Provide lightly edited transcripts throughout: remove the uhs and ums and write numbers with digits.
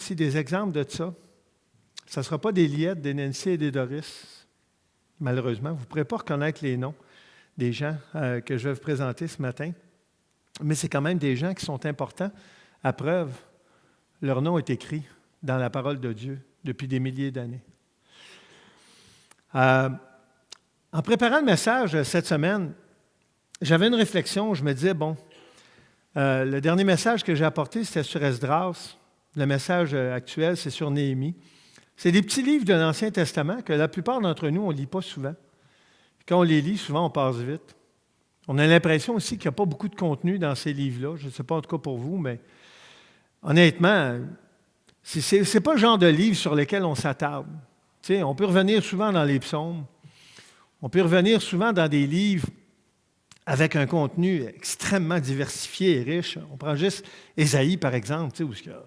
aussi des exemples de ça. Ce ne sera pas des Liettes, des Nancy et des Doris. Malheureusement, vous ne pourrez pas reconnaître les noms des gens que je vais vous présenter ce matin. Mais c'est quand même des gens qui sont importants. À preuve, leur nom est écrit dans la parole de Dieu depuis des milliers d'années. En préparant le message cette semaine, j'avais une réflexion. Je me disais, le dernier message que j'ai apporté, c'était sur Esdras. Le message actuel, c'est sur Néhémie. C'est des petits livres de l'Ancien Testament que la plupart d'entre nous, on ne lit pas souvent. Quand on les lit, souvent, on passe vite. On a l'impression aussi qu'il n'y a pas beaucoup de contenu dans ces livres-là. Je ne sais pas en tout cas pour vous, mais honnêtement, ce n'est pas le genre de livre sur lequel on s'attarde. Tu sais, on peut revenir souvent dans les psaumes. On peut revenir souvent dans des livres avec un contenu extrêmement diversifié et riche. On prend juste Ésaïe, par exemple, tu sais, où il y a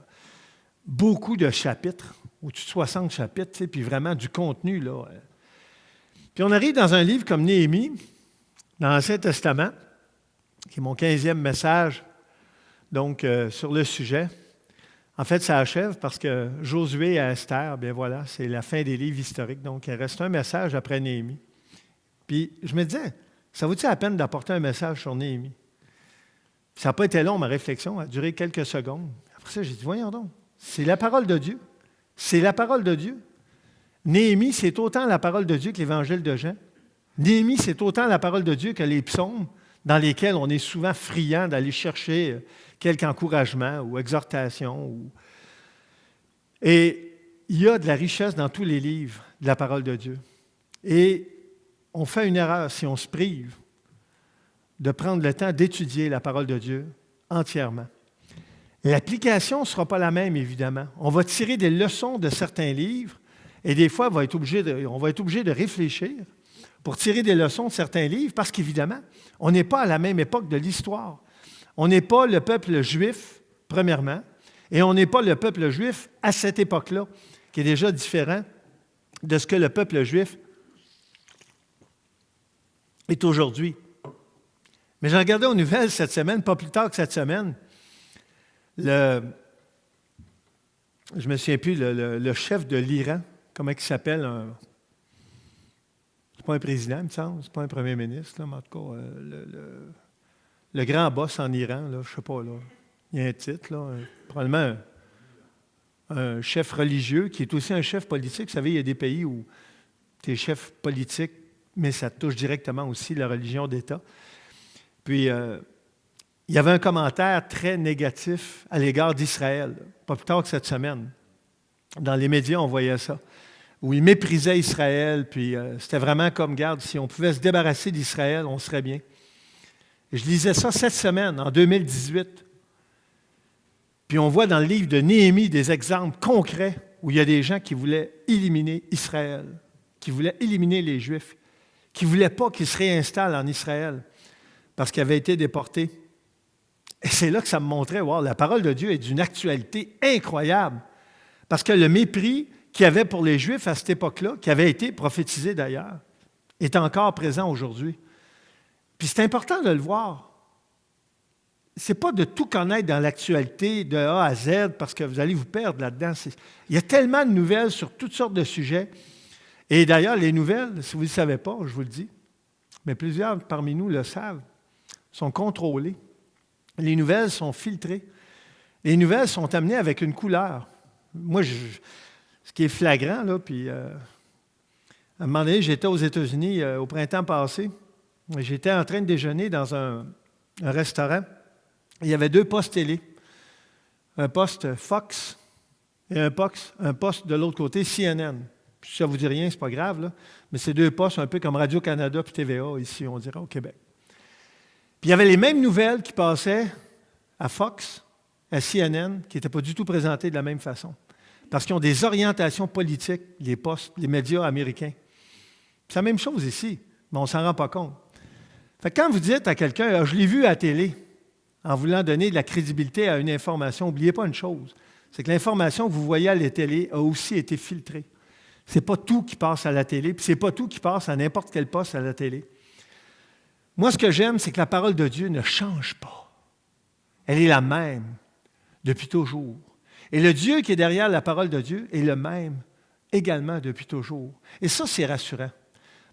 beaucoup de chapitres, au-dessus de 60 chapitres, tu sais, puis vraiment du contenu, là. Puis on arrive dans un livre comme Néhémie, dans l'Ancien Testament, qui est mon 15e message, donc sur le sujet. En fait, ça achève parce que Josué et Esther, bien voilà, c'est la fin des livres historiques. Donc, il reste un message après Néhémie. Puis, je me disais, ça vaut-il la peine d'apporter un message sur Néhémie? Ça n'a pas été long, ma réflexion, a duré quelques secondes. Après ça, j'ai dit, voyons donc, c'est la parole de Dieu. C'est la parole de Dieu. Néhémie, c'est autant la parole de Dieu que l'Évangile de Jean. Néhémie, c'est autant la parole de Dieu que les psaumes, dans lesquels on est souvent friand d'aller chercher quelque encouragement ou exhortation. Et il y a de la richesse dans tous les livres de la parole de Dieu. Et on fait une erreur si on se prive de prendre le temps d'étudier la parole de Dieu entièrement. L'application ne sera pas la même, évidemment. On va tirer des leçons de certains livres et des fois, on va être obligé de réfléchir pour tirer des leçons de certains livres parce qu'évidemment, on n'est pas à la même époque de l'histoire. On n'est pas le peuple juif, premièrement, et on n'est pas le peuple juif à cette époque-là, qui est déjà différent de ce que le peuple juif est aujourd'hui. Mais j'ai regardé aux nouvelles cette semaine, pas plus tard que cette semaine, je ne me souviens plus, le chef de l'Iran, comment il s'appelle? C'est pas un président, il me semble, c'est pas un premier ministre, là, mais en tout cas, le grand boss en Iran, là, je ne sais pas, là, il y a un titre, là, probablement un chef religieux qui est aussi un chef politique. Vous savez, il y a des pays où tu es chef politique, mais ça touche directement aussi la religion d'État. Puis, il y avait un commentaire très négatif à l'égard d'Israël, pas plus tard que cette semaine. Dans les médias, on voyait ça, où il méprisait Israël, puis c'était vraiment comme, regarde, si on pouvait se débarrasser d'Israël, on serait bien. Et je lisais ça cette semaine, en 2018. Puis on voit dans le livre de Néhémie des exemples concrets où il y a des gens qui voulaient éliminer Israël, qui voulaient éliminer les Juifs, qui ne voulaient pas qu'ils se réinstallent en Israël parce qu'ils avaient été déportés. Et c'est là que ça me montrait, wow, la parole de Dieu est d'une actualité incroyable. Parce que le mépris qu'il y avait pour les Juifs à cette époque-là, qui avait été prophétisé d'ailleurs, est encore présent aujourd'hui. Puis c'est important de le voir. Ce n'est pas de tout connaître dans l'actualité de A à Z parce que vous allez vous perdre là-dedans. Il y a tellement de nouvelles sur toutes sortes de sujets. Et d'ailleurs, les nouvelles, si vous ne le savez pas, je vous le dis, mais plusieurs parmi nous le savent, sont contrôlées. Les nouvelles sont filtrées. Les nouvelles sont amenées avec une couleur. Moi, ce qui est flagrant, là, puis à un moment donné, j'étais aux États-Unis au printemps passé. J'étais en train de déjeuner dans un restaurant. Il y avait 2 postes télé. Un poste Fox et un poste de l'autre côté, CNN. Si ça ne vous dit rien, ce n'est pas grave, là, mais c'est 2 postes un peu comme Radio-Canada puis TVA ici, on dirait, au Québec. Puis il y avait les mêmes nouvelles qui passaient à Fox, à CNN, qui n'étaient pas du tout présentées de la même façon. Parce qu'ils ont des orientations politiques, les postes, les médias américains. C'est la même chose ici, mais on ne s'en rend pas compte. Fait que quand vous dites à quelqu'un, je l'ai vu à la télé, en voulant donner de la crédibilité à une information, n'oubliez pas une chose, c'est que l'information que vous voyez à la télé a aussi été filtrée. Ce n'est pas tout qui passe à la télé, puis ce n'est pas tout qui passe à n'importe quel poste à la télé. Moi, ce que j'aime, c'est que la parole de Dieu ne change pas. Elle est la même depuis toujours. Et le Dieu qui est derrière la parole de Dieu est le même également depuis toujours. Et ça, c'est rassurant.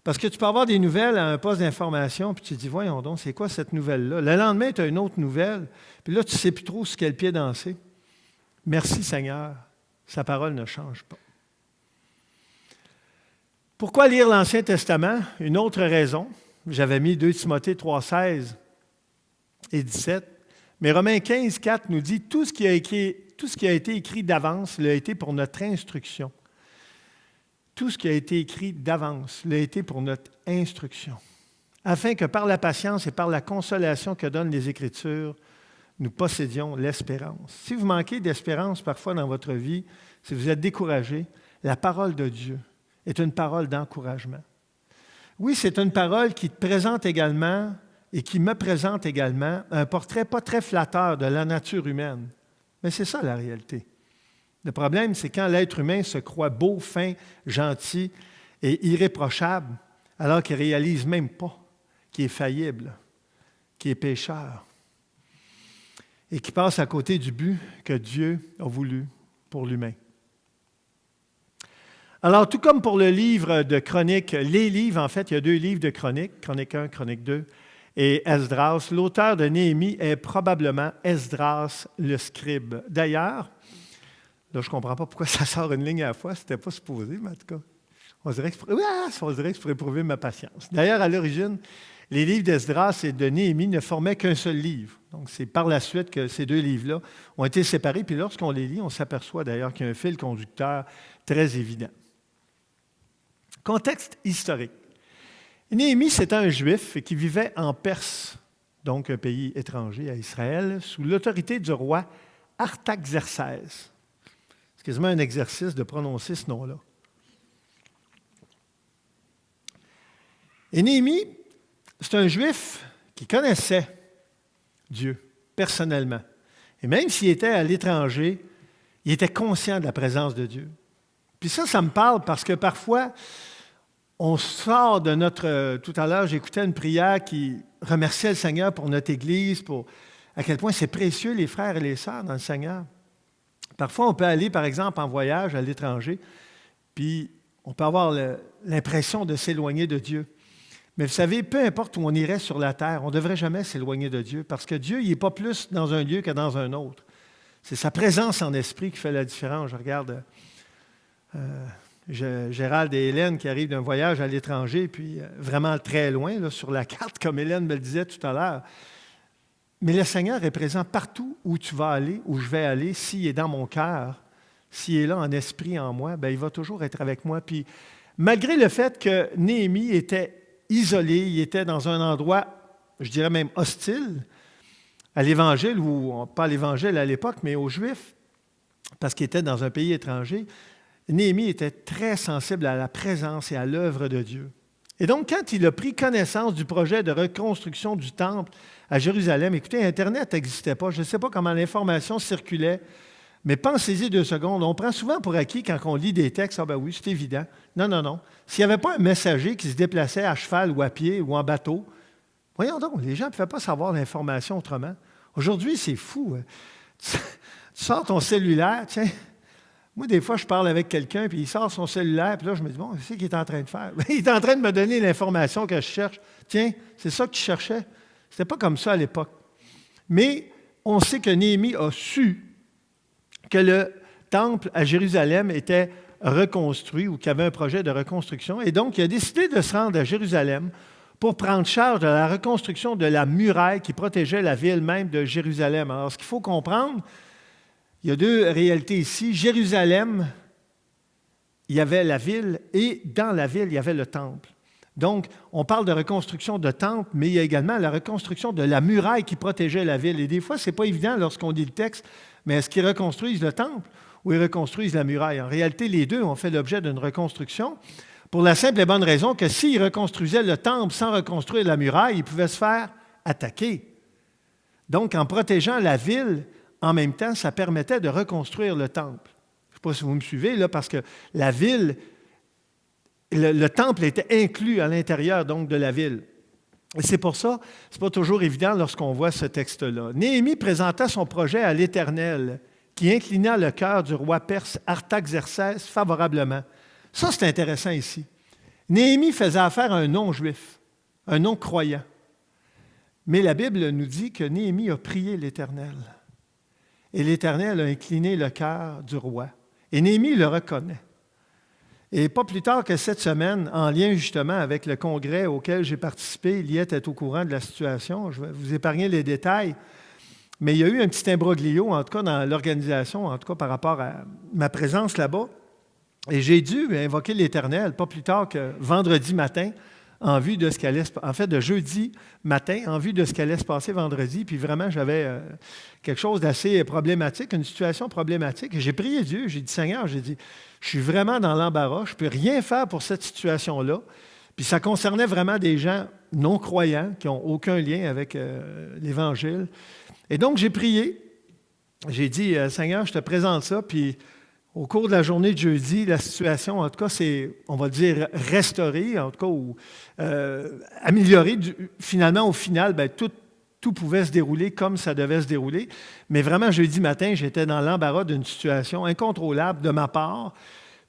Parce que tu peux avoir des nouvelles à un poste d'information, puis tu te dis, voyons donc, c'est quoi cette nouvelle-là? Le lendemain, tu as une autre nouvelle, puis là, tu ne sais plus trop sur quel pied danser. Merci Seigneur, sa parole ne change pas. Pourquoi lire l'Ancien Testament? Une autre raison. J'avais mis 2 Timothée 3, 16 et 17. Mais Romains 15, 4 nous dit, tout ce qui a été écrit d'avance l'a été pour notre instruction. Tout ce qui a été écrit d'avance l'a été pour notre instruction, afin que par la patience et par la consolation que donnent les Écritures, nous possédions l'espérance. Si vous manquez d'espérance parfois dans votre vie, si vous êtes découragé, la parole de Dieu est une parole d'encouragement. Oui, c'est une parole qui te présente également et qui me présente également un portrait pas très flatteur de la nature humaine. Mais c'est ça la réalité. Le problème, c'est quand l'être humain se croit beau, fin, gentil et irréprochable, alors qu'il ne réalise même pas qu'il est faillible, qu'il est pécheur, et qu'il passe à côté du but que Dieu a voulu pour l'humain. Alors, tout comme pour le livre de Chroniques, les livres, en fait, il y a 2 livres de Chroniques, Chronique 1, Chronique 2, et Esdras, l'auteur de Néhémie est probablement Esdras le scribe. D'ailleurs, là, je ne comprends pas pourquoi ça sort une ligne à la fois, ce n'était pas supposé, mais en tout cas, on dirait que je pourrais prouver ma patience. D'ailleurs, à l'origine, les livres d'Esdras et de Néhémie ne formaient qu'un seul livre. Donc, c'est par la suite que ces 2 livres-là ont été séparés, puis lorsqu'on les lit, on s'aperçoit d'ailleurs qu'il y a un fil conducteur très évident. Contexte historique. Néhémie, c'était un Juif qui vivait en Perse, donc un pays étranger à Israël, sous l'autorité du roi Artaxerxès. C'est quasiment un exercice de prononcer ce nom-là. Et Néhémie, c'est un Juif qui connaissait Dieu personnellement. Et même s'il était à l'étranger, il était conscient de la présence de Dieu. Puis ça me parle parce que parfois, on sort de notre... Tout à l'heure, j'écoutais une prière qui remerciait le Seigneur pour notre Église, pour à quel point c'est précieux les frères et les sœurs dans le Seigneur. Parfois, on peut aller, par exemple, en voyage à l'étranger, puis on peut avoir l'impression de s'éloigner de Dieu. Mais vous savez, peu importe où on irait sur la terre, on ne devrait jamais s'éloigner de Dieu, parce que Dieu, il n'est pas plus dans un lieu que dans un autre. C'est sa présence en esprit qui fait la différence. Je regarde Gérald et Hélène qui arrivent d'un voyage à l'étranger, puis vraiment très loin, là, sur la carte, comme Hélène me le disait tout à l'heure. Mais le Seigneur est présent partout où tu vas aller, où je vais aller, s'il est dans mon cœur, s'il est là en esprit en moi, bien, il va toujours être avec moi. Puis, malgré le fait que Néhémie était isolé, il était dans un endroit, je dirais même hostile, à l'Évangile, ou pas à l'Évangile à l'époque, mais aux Juifs, parce qu'il était dans un pays étranger, Néhémie était très sensible à la présence et à l'œuvre de Dieu. Et donc, quand il a pris connaissance du projet de reconstruction du temple à Jérusalem, écoutez, Internet n'existait pas, je ne sais pas comment l'information circulait, mais pensez-y 2 secondes. On prend souvent pour acquis quand on lit des textes, ah ben oui, c'est évident. Non. S'il n'y avait pas un messager qui se déplaçait à cheval ou à pied ou en bateau, voyons donc, les gens ne pouvaient pas savoir l'information autrement. Aujourd'hui, c'est fou. Tu sors ton cellulaire, tiens. Moi, des fois, je parle avec quelqu'un, puis il sort son cellulaire, puis là, je me dis, bon, c'est ce qu'il est en train de faire. Il est en train de me donner l'information que je cherche. Tiens, c'est ça que tu cherchais. Ce n'était pas comme ça à l'époque. Mais on sait que Néhémie a su que le temple à Jérusalem était reconstruit ou qu'il y avait un projet de reconstruction. Et donc, il a décidé de se rendre à Jérusalem pour prendre charge de la reconstruction de la muraille qui protégeait la ville même de Jérusalem. Alors, ce qu'il faut comprendre, il y a 2 réalités ici. Jérusalem, il y avait la ville et dans la ville, il y avait le temple. Donc, on parle de reconstruction de temple, mais il y a également la reconstruction de la muraille qui protégeait la ville. Et des fois, ce n'est pas évident lorsqu'on lit le texte, mais est-ce qu'ils reconstruisent le temple ou ils reconstruisent la muraille? En réalité, les 2 ont fait l'objet d'une reconstruction pour la simple et bonne raison que s'ils reconstruisaient le temple sans reconstruire la muraille, ils pouvaient se faire attaquer. Donc, en protégeant la ville, en même temps, ça permettait de reconstruire le temple. Je ne sais pas si vous me suivez, là, parce que la ville, le temple était inclus à l'intérieur donc de la ville. Et c'est pour ça, ce n'est pas toujours évident lorsqu'on voit ce texte-là. Néhémie présenta son projet à l'Éternel, qui inclina le cœur du roi perse Artaxerxès favorablement. Ça, c'est intéressant ici. Néhémie faisait affaire à un non-juif, un non-croyant. Mais la Bible nous dit que Néhémie a prié l'Éternel. Et l'Éternel a incliné le cœur du roi. Et Néhémie le reconnaît. Et pas plus tard que cette semaine, en lien justement avec le congrès auquel j'ai participé, Liette est au courant de la situation. Je vais vous épargner les détails. Mais il y a eu un petit imbroglio, en tout cas dans l'organisation, en tout cas par rapport à ma présence là-bas. Et j'ai dû invoquer l'Éternel pas plus tard que vendredi matin, en vue de ce qu'allait se passer, en fait de jeudi matin, en vue de ce qu'allait se passer vendredi. Puis vraiment, j'avais quelque chose d'assez problématique, une situation problématique. Et j'ai prié Dieu, j'ai dit, Seigneur, j'ai dit, je suis vraiment dans l'embarras, je ne peux rien faire pour cette situation-là. Puis ça concernait vraiment des gens non-croyants qui n'ont aucun lien avec l'Évangile. Et donc, j'ai prié. J'ai dit, Seigneur, je te présente ça. Puis, au cours de la journée de jeudi, la situation, en tout cas, c'est, on va dire, restaurée, en tout cas, ou améliorée. Finalement, au final, bien, tout pouvait se dérouler comme ça devait se dérouler. Mais vraiment, jeudi matin, j'étais dans l'embarras d'une situation incontrôlable de ma part.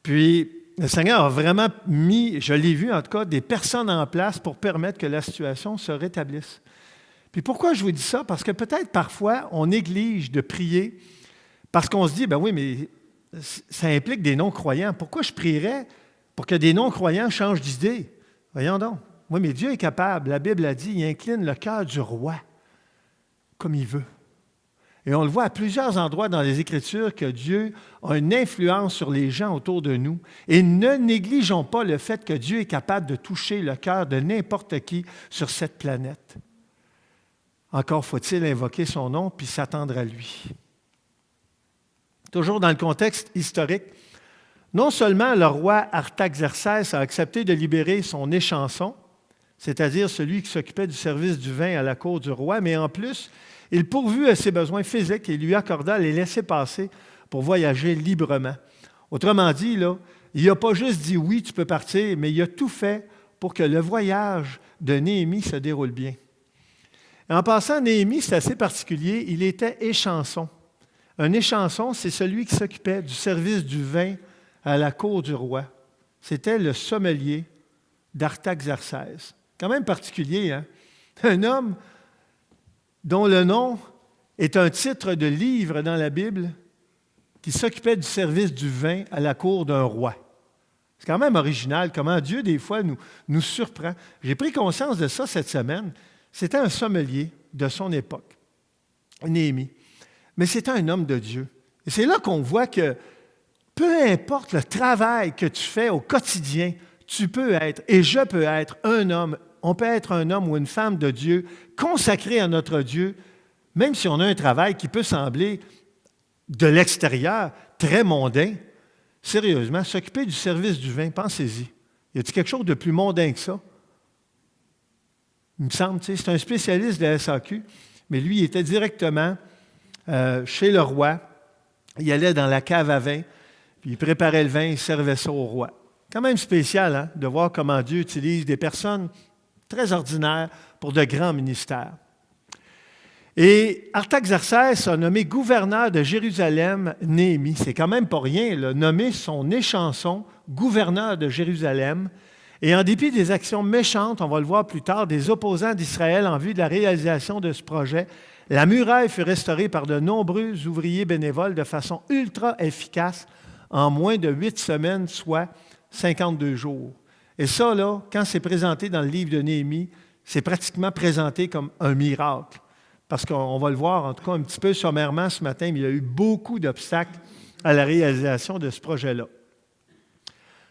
Puis, le Seigneur a vraiment mis, je l'ai vu en tout cas, des personnes en place pour permettre que la situation se rétablisse. Puis pourquoi je vous dis ça? Parce que peut-être parfois, on néglige de prier parce qu'on se dit, ben oui, mais ça implique des non-croyants. Pourquoi je prierais pour que des non-croyants changent d'idée? Voyons donc. Oui, mais Dieu est capable. La Bible a dit, il incline le cœur du roi comme il veut. Et on le voit à plusieurs endroits dans les Écritures que Dieu a une influence sur les gens autour de nous. Et ne négligeons pas le fait que Dieu est capable de toucher le cœur de n'importe qui sur cette planète. Encore faut-il invoquer son nom puis s'attendre à lui. Toujours dans le contexte historique, non seulement le roi Artaxerxès a accepté de libérer son échanson, c'est-à-dire celui qui s'occupait du service du vin à la cour du roi, mais en plus, il pourvut à ses besoins physiques et lui accorda les laissez-passer pour voyager librement. Autrement dit, là, il n'a pas juste dit oui, tu peux partir, mais il a tout fait pour que le voyage de Néhémie se déroule bien. En passant, Néhémie, c'est assez particulier, il était échanson. Un échanson, c'est celui qui s'occupait du service du vin à la cour du roi. C'était le sommelier d'Artaxerxès. Quand même particulier, hein? Un homme dont le nom est un titre de livre dans la Bible qui s'occupait du service du vin à la cour d'un roi. C'est quand même original comment Dieu, des fois, nous surprend. J'ai pris conscience de ça cette semaine. C'était un sommelier de son époque, Néhémie. Mais c'était un homme de Dieu. Et c'est là qu'on voit que peu importe le travail que tu fais au quotidien, tu peux être, et je peux être un homme, on peut être un homme ou une femme de Dieu, consacré à notre Dieu, même si on a un travail qui peut sembler de l'extérieur très mondain. Sérieusement, s'occuper du service du vin, pensez-y. Y a-t-il quelque chose de plus mondain que ça? Il me semble, c'est un spécialiste de la SAQ, mais lui, il était directement chez le roi. Il allait dans la cave à vin, puis il préparait le vin, il servait ça au roi. Quand même spécial, hein, de voir comment Dieu utilise des personnes très ordinaires pour de grands ministères. Et Artaxerxès a nommé gouverneur de Jérusalem Néhémie. C'est quand même pas rien, là, nommer son échanson gouverneur de Jérusalem. Et en dépit des actions méchantes, on va le voir plus tard, des opposants d'Israël en vue de la réalisation de ce projet, la muraille fut restaurée par de nombreux ouvriers bénévoles de façon ultra efficace en moins de 8 semaines, soit 52 jours. Et ça, là, quand c'est présenté dans le livre de Néhémie, c'est pratiquement présenté comme un miracle. Parce qu'on va le voir, en tout cas, un petit peu sommairement ce matin, mais il y a eu beaucoup d'obstacles à la réalisation de ce projet-là.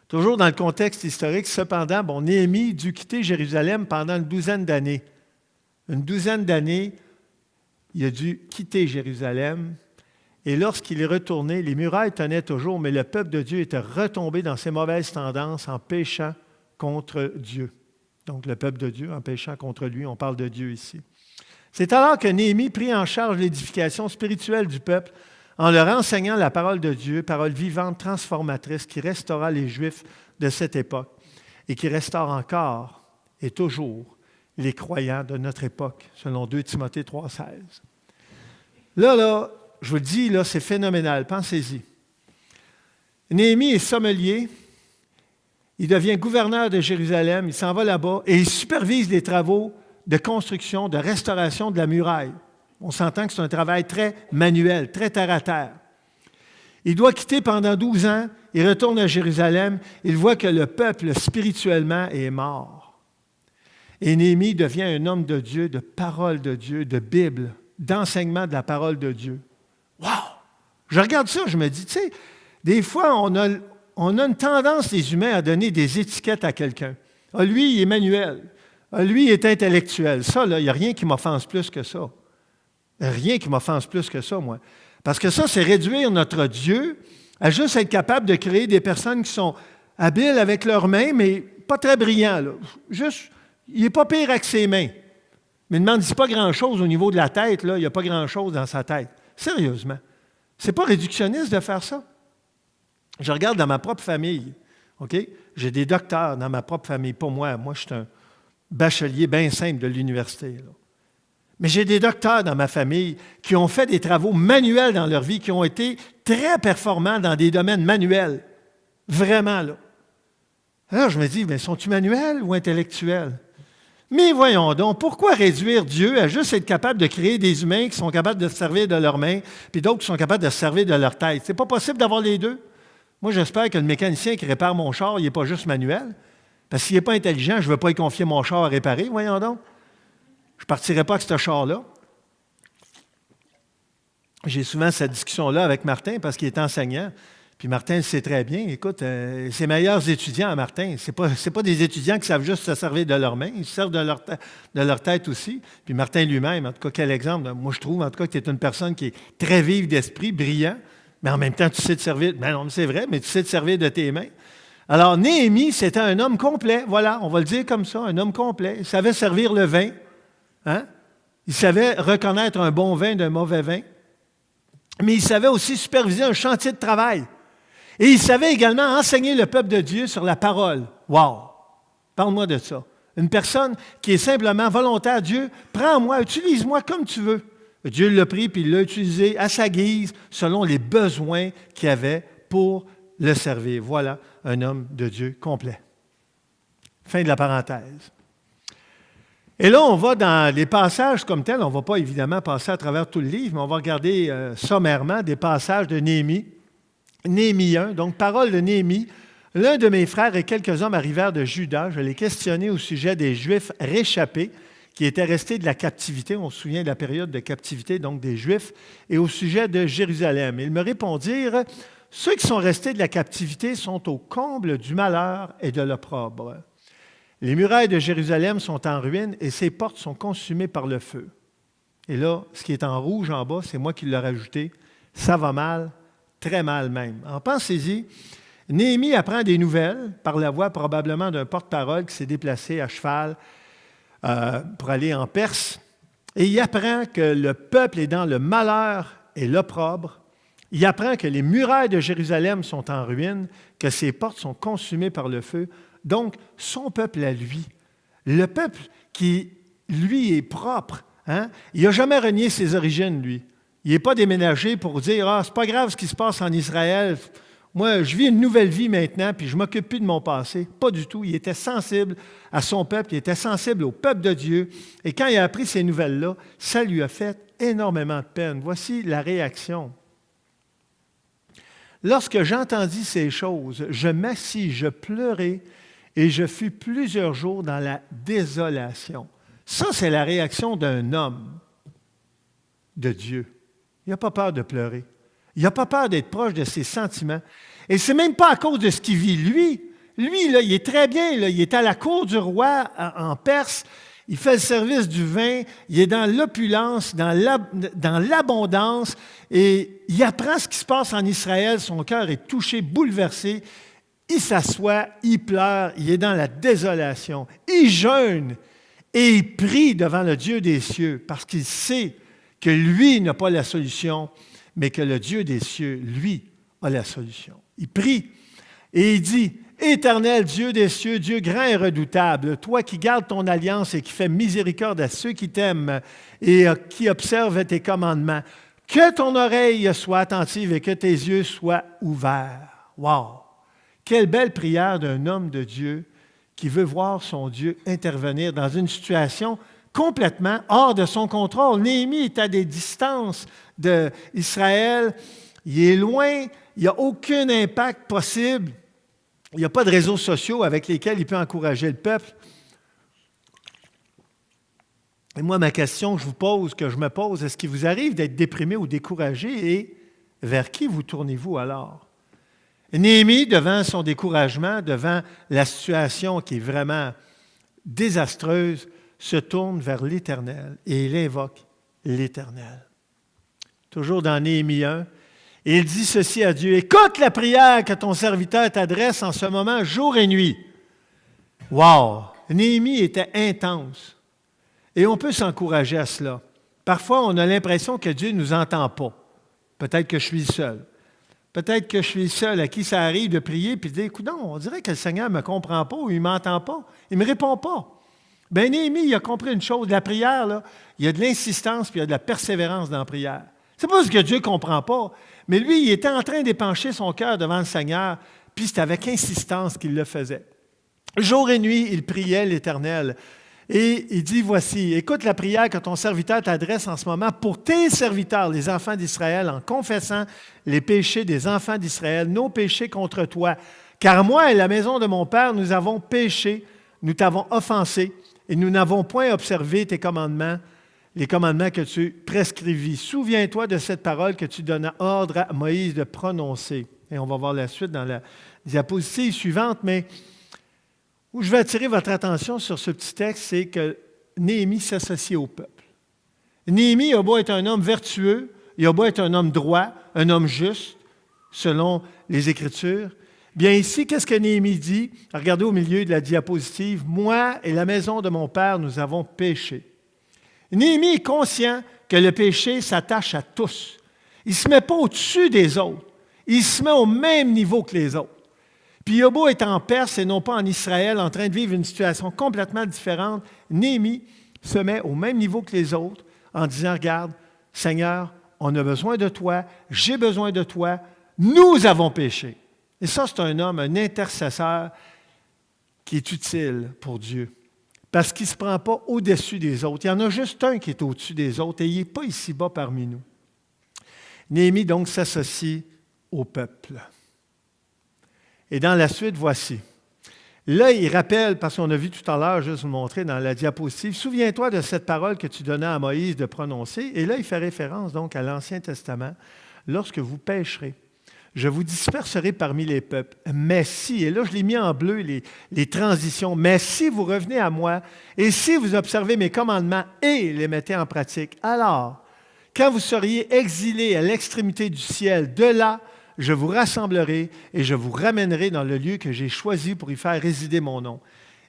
Toujours dans le contexte historique, cependant, Néhémie dut quitter Jérusalem pendant une douzaine d'années. Une douzaine d'années, il a dû quitter Jérusalem. Et lorsqu'il est retourné, les murailles tenaient toujours, mais le peuple de Dieu était retombé dans ses mauvaises tendances en péchant contre Dieu. Donc, le peuple de Dieu en péchant contre lui, on parle de Dieu ici. C'est alors que Néhémie prit en charge l'édification spirituelle du peuple en leur enseignant la parole de Dieu, parole vivante, transformatrice, qui restaura les Juifs de cette époque et qui restaure encore et toujours les croyants de notre époque, selon 2 Timothée 3,16. Là, je vous le dis, là, c'est phénoménal, pensez-y. Néhémie est sommelier, il devient gouverneur de Jérusalem, il s'en va là-bas et il supervise les travaux de construction, de restauration de la muraille. On s'entend que c'est un travail très manuel, très terre-à-terre. Il doit quitter pendant 12 ans, il retourne à Jérusalem, il voit que le peuple spirituellement est mort. Et Néhémie devient un homme de Dieu, de parole de Dieu, de Bible, d'enseignement de la parole de Dieu. Wow! Je regarde ça, je me dis, tu sais, des fois, on a une tendance, les humains, à donner des étiquettes à quelqu'un. Ah, lui, il est manuel. Ah, lui, il est intellectuel. Ça, là, il n'y a rien qui m'offense plus que ça. Rien qui m'offense plus que ça, moi. Parce que ça, c'est réduire notre Dieu à juste être capable de créer des personnes qui sont habiles avec leurs mains, mais pas très brillants. Là. Juste, il n'est pas pire avec ses mains. Mais ne m'en dis pas grand-chose au niveau de la tête. Là. Il n'y a pas grand-chose dans sa tête. Sérieusement. C'est pas réductionniste de faire ça. Je regarde dans ma propre famille. OK? J'ai des docteurs dans ma propre famille. Pas moi. Moi, je suis un bachelier bien simple de l'université. Là. Mais j'ai des docteurs dans ma famille qui ont fait des travaux manuels dans leur vie, qui ont été très performants dans des domaines manuels. Vraiment, là. Alors, je me dis, mais sont-ils manuels ou intellectuels? Mais voyons donc, pourquoi réduire Dieu à juste être capable de créer des humains qui sont capables de se servir de leurs mains, puis d'autres qui sont capables de se servir de leur tête? C'est pas possible d'avoir les deux. Moi, j'espère que le mécanicien qui répare mon char, il n'est pas juste manuel. Parce qu'il n'est pas intelligent, je ne veux pas lui confier mon char à réparer, voyons donc. Je ne partirai pas avec ce char-là. J'ai souvent cette discussion-là avec Martin parce qu'il est enseignant. Puis Martin le sait très bien. Écoute, ses meilleurs étudiants, Martin, ce n'est pas des étudiants qui savent juste se servir de leurs mains, ils se servent de leur tête aussi. Puis Martin lui-même, en tout cas, quel exemple? Moi, je trouve en tout cas que tu es une personne qui est très vive d'esprit, brillant, mais en même temps, tu sais te servir. Ben non, c'est vrai, mais tu sais te servir de tes mains. Alors, Néhémie, c'était un homme complet. Voilà, on va le dire comme ça, un homme complet. Il savait servir le vin. Hein? Il savait reconnaître un bon vin d'un mauvais vin. Mais il savait aussi superviser un chantier de travail. Et il savait également enseigner le peuple de Dieu sur la parole. Wow! Parle-moi de ça. Une personne qui est simplement volontaire. Dieu, prends-moi, utilise-moi comme tu veux. Dieu l'a pris puis il l'a utilisé à sa guise selon les besoins qu'il avait pour le servir. Voilà un homme de Dieu complet. Fin de la parenthèse. Et là, on va dans les passages comme tels. On ne va pas évidemment passer à travers tout le livre, mais on va regarder sommairement des passages de Néhémie. Néhémie 1, donc parole de Néhémie. L'un de mes frères et quelques hommes arrivèrent de Juda. Je l'ai questionné au sujet des Juifs réchappés qui étaient restés de la captivité. On se souvient de la période de captivité, donc des Juifs, et au sujet de Jérusalem. Ils me répondirent, ceux qui sont restés de la captivité sont au comble du malheur et de l'opprobre. Les murailles de Jérusalem sont en ruine et ses portes sont consumées par le feu. Et là, ce qui est en rouge en bas, c'est moi qui l'ai rajouté. Ça va mal, très mal même. Alors pensez-y, Néhémie apprend des nouvelles par la voix probablement d'un porte-parole qui s'est déplacé à cheval pour aller en Perse. Et il apprend que le peuple est dans le malheur et l'opprobre. Il apprend que les murailles de Jérusalem sont en ruine, que ses portes sont consumées par le feu. Donc, son peuple à lui, le peuple qui, lui, est propre, hein? Il n'a jamais renié ses origines, lui. Il n'est pas déménagé pour dire « Ah, c'est pas grave ce qui se passe en Israël. Moi, je vis une nouvelle vie maintenant, puis je ne m'occupe plus de mon passé. » Pas du tout. Il était sensible à son peuple, il était sensible au peuple de Dieu. Et quand il a appris ces nouvelles-là, ça lui a fait énormément de peine. Voici la réaction. « Lorsque j'entendis ces choses, je m'assis, je pleurai, et je fus plusieurs jours dans la désolation. » Ça, c'est la réaction d'un homme de Dieu. Il n'a pas peur de pleurer. Il n'a pas peur d'être proche de ses sentiments. Et ce n'est même pas à cause de ce qu'il vit. Lui là, il est très bien. Là, il est à la cour du roi en Perse. Il fait le service du vin. Il est dans l'opulence, dans l'abondance. Et il apprend ce qui se passe en Israël. Son cœur est touché, bouleversé. Il s'assoit, il pleure, il est dans la désolation. Il jeûne et il prie devant le Dieu des cieux parce qu'il sait que lui n'a pas la solution, mais que le Dieu des cieux, lui, a la solution. Il prie et il dit, « Éternel Dieu des cieux, Dieu grand et redoutable, toi qui gardes ton alliance et qui fais miséricorde à ceux qui t'aiment et qui observent tes commandements, Que ton oreille soit attentive et que tes yeux soient ouverts. Wow! Quelle belle prière d'un homme de Dieu qui veut voir son Dieu intervenir dans une situation complètement hors de son contrôle. Néhémie est à des distances d'Israël. Il est loin. Il n'y a aucun impact possible. Il n'y a pas de réseaux sociaux avec lesquels il peut encourager le peuple. Et moi, ma question que je me pose, est-ce qu'il vous arrive d'être déprimé ou découragé et vers qui vous tournez-vous alors? Néhémie, devant son découragement, devant la situation qui est vraiment désastreuse, se tourne vers l'Éternel et il invoque l'Éternel. Toujours dans Néhémie 1, et il dit ceci à Dieu, « Écoute la prière que ton serviteur t'adresse en ce moment, jour et nuit. » Wow! Néhémie était intense. Et on peut s'encourager à cela. Parfois, on a l'impression que Dieu ne nous entend pas. Peut-être que je suis seul. Peut-être que je suis seul à qui ça arrive de prier puis de dire, écoute, non, on dirait que le Seigneur ne me comprend pas ou il ne m'entend pas. Il ne me répond pas. Bien, Néhémie, il a compris une chose. La prière, là, il y a de l'insistance puis il y a de la persévérance dans la prière. C'est pas parce que Dieu ne comprend pas, mais lui, il était en train d'épancher son cœur devant le Seigneur, puis c'est avec insistance qu'il le faisait. Jour et nuit, il priait l'Éternel. Et il dit, voici, écoute la prière que ton serviteur t'adresse en ce moment pour tes serviteurs, les enfants d'Israël, en confessant les péchés des enfants d'Israël, nos péchés contre toi. Car moi et la maison de mon Père, nous avons péché, nous t'avons offensé, et nous n'avons point observé tes commandements, les commandements que tu prescrivis. Souviens-toi de cette parole que tu donnas ordre à Moïse de prononcer. Et on va voir la suite dans la diapositive suivante, mais où je vais attirer votre attention sur ce petit texte, c'est que Néhémie s'associe au peuple. Néhémie a beau être un homme vertueux, il a beau être un homme droit, un homme juste, selon les Écritures. Bien ici, qu'est-ce que Néhémie dit? Regardez au milieu de la diapositive. « Moi et la maison de mon père, nous avons péché. » Néhémie est conscient que le péché s'attache à tous. Il ne se met pas au-dessus des autres. Il se met au même niveau que les autres. Puis Yobo est en Perse et non pas en Israël, en train de vivre une situation complètement différente. Néhémie se met au même niveau que les autres en disant, regarde, Seigneur, on a besoin de toi, j'ai besoin de toi, nous avons péché. Et ça, c'est un homme, un intercesseur qui est utile pour Dieu. Parce qu'il ne se prend pas au-dessus des autres. Il y en a juste un qui est au-dessus des autres et il n'est pas ici-bas parmi nous. Néhémie donc s'associe au peuple. Et dans la suite, voici. Là, il rappelle, parce qu'on a vu tout à l'heure, je vais vous montrer dans la diapositive, souviens-toi de cette parole que tu donnais à Moïse de prononcer. Et là, il fait référence donc à l'Ancien Testament. Lorsque vous pécherez, je vous disperserai parmi les peuples. Mais si, et là, je l'ai mis en bleu, les transitions, mais si vous revenez à moi, et si vous observez mes commandements et les mettez en pratique, alors, quand vous seriez exilés à l'extrémité du ciel, de là, je vous rassemblerai et je vous ramènerai dans le lieu que j'ai choisi pour y faire résider mon nom.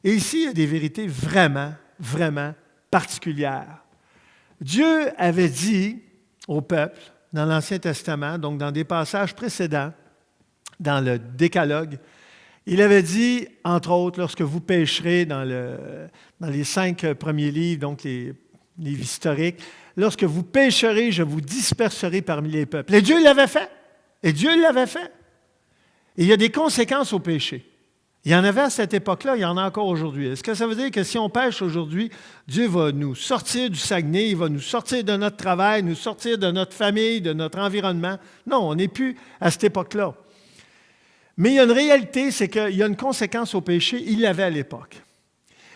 Et ici, il y a des vérités vraiment, vraiment particulières. Dieu avait dit au peuple, dans l'Ancien Testament, donc dans des passages précédents, dans le Décalogue, il avait dit, entre autres, lorsque vous pécherez dans les 5 premiers livres, donc les livres historiques, lorsque vous pécherez, je vous disperserai parmi les peuples. Et Dieu l'avait fait. Et Dieu l'avait fait. Et il y a des conséquences au péché. Il y en avait à cette époque-là, il y en a encore aujourd'hui. Est-ce que ça veut dire que si on pêche aujourd'hui, Dieu va nous sortir du Saguenay, il va nous sortir de notre travail, nous sortir de notre famille, de notre environnement? Non, on n'est plus à cette époque-là. Mais il y a une réalité, c'est qu'il y a une conséquence au péché, il l'avait à l'époque.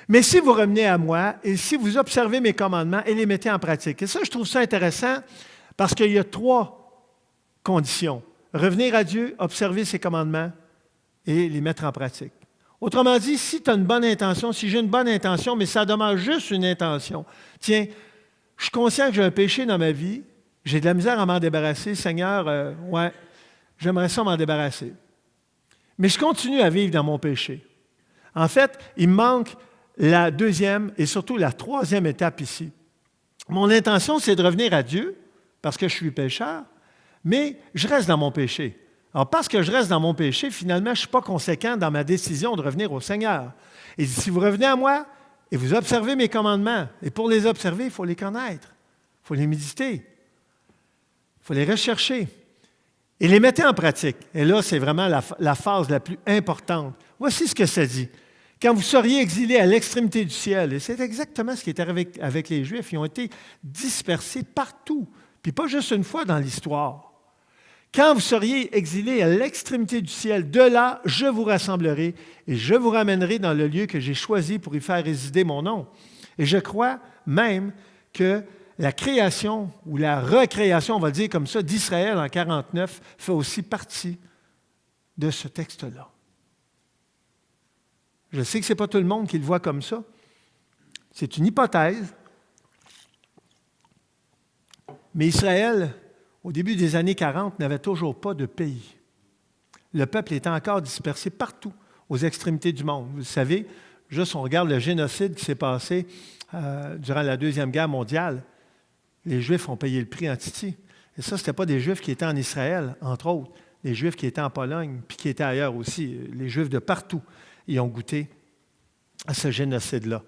Mais si vous revenez à moi et si vous observez mes commandements et les mettez en pratique, et ça, je trouve ça intéressant parce qu'il y a 3 conditions. Revenir à Dieu, observer ses commandements et les mettre en pratique. Autrement dit, si tu as une bonne intention, si j'ai une bonne intention, mais ça demeure juste une intention. Tiens, je suis conscient que j'ai un péché dans ma vie, j'ai de la misère à m'en débarrasser. Seigneur, j'aimerais ça m'en débarrasser. Mais je continue à vivre dans mon péché. En fait, il me manque la 2e et surtout la 3e étape ici. Mon intention, c'est de revenir à Dieu, parce que je suis pécheur, mais je reste dans mon péché. Alors, parce que je reste dans mon péché, finalement, je ne suis pas conséquent dans ma décision de revenir au Seigneur. Et si vous revenez à moi et vous observez mes commandements, et pour les observer, il faut les connaître, il faut les méditer. Il faut les rechercher et les mettre en pratique. Et là, c'est vraiment la phase la plus importante. Voici ce que ça dit. Quand vous seriez exilés à l'extrémité du ciel, et c'est exactement ce qui est arrivé avec les Juifs, ils ont été dispersés partout, puis pas juste une fois dans l'histoire. Quand vous seriez exilés à l'extrémité du ciel, de là, je vous rassemblerai et je vous ramènerai dans le lieu que j'ai choisi pour y faire résider mon nom. Et je crois même que la création ou la recréation, on va le dire comme ça, d'Israël en 49 fait aussi partie de ce texte-là. Je sais que ce n'est pas tout le monde qui le voit comme ça. C'est une hypothèse. Mais Israël, au début des années 40, n'avait toujours pas de pays. Le peuple était encore dispersé partout, aux extrémités du monde. Vous le savez, juste on regarde le génocide qui s'est passé durant la Deuxième Guerre mondiale. Les Juifs ont payé le prix en Titi. Et ça, ce n'était pas des Juifs qui étaient en Israël, entre autres. Les Juifs qui étaient en Pologne, puis qui étaient ailleurs aussi. Les Juifs de partout, ils ont goûté à ce génocide-là.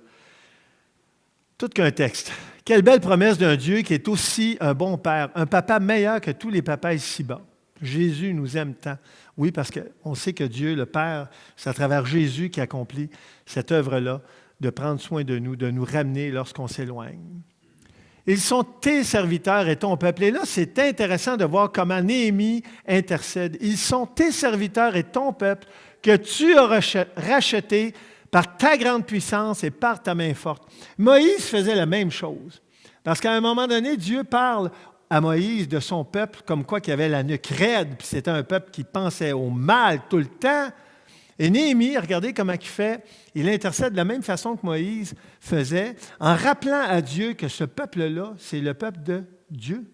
Tout qu'un texte. Quelle belle promesse d'un Dieu qui est aussi un bon Père, un papa meilleur que tous les papas ici-bas. Jésus nous aime tant. Oui, parce qu'on sait que Dieu, le Père, c'est à travers Jésus qui accomplit cette œuvre-là, de prendre soin de nous ramener lorsqu'on s'éloigne. Ils sont tes serviteurs et ton peuple. Et là, c'est intéressant de voir comment Néhémie intercède. Ils sont tes serviteurs et ton peuple que tu as racheté par ta grande puissance et par ta main forte. Moïse faisait la même chose. Parce qu'à un moment donné, Dieu parle à Moïse de son peuple comme quoi qu'il avait la nuque raide, puis c'était un peuple qui pensait au mal tout le temps. Et Néhémie, regardez comment il fait, il intercède de la même façon que Moïse faisait, en rappelant à Dieu que ce peuple-là, c'est le peuple de Dieu.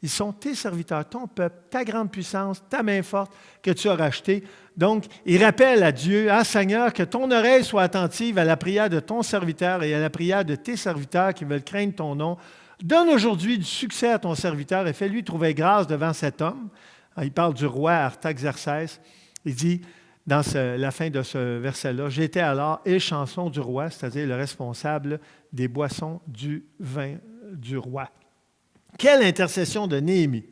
Ils sont tes serviteurs, ton peuple, ta grande puissance, ta main forte que tu as rachetée. Donc, il rappelle à Dieu, « Ah Seigneur, que ton oreille soit attentive à la prière de ton serviteur et à la prière de tes serviteurs qui veulent craindre ton nom. Donne aujourd'hui du succès à ton serviteur et fais-lui trouver grâce devant cet homme. » Il parle du roi Artaxerxès. Il dit, dans la fin de ce verset-là, « J'étais alors échanson du roi, c'est-à-dire le responsable des boissons du vin du roi. » Quelle intercession de Néhémie!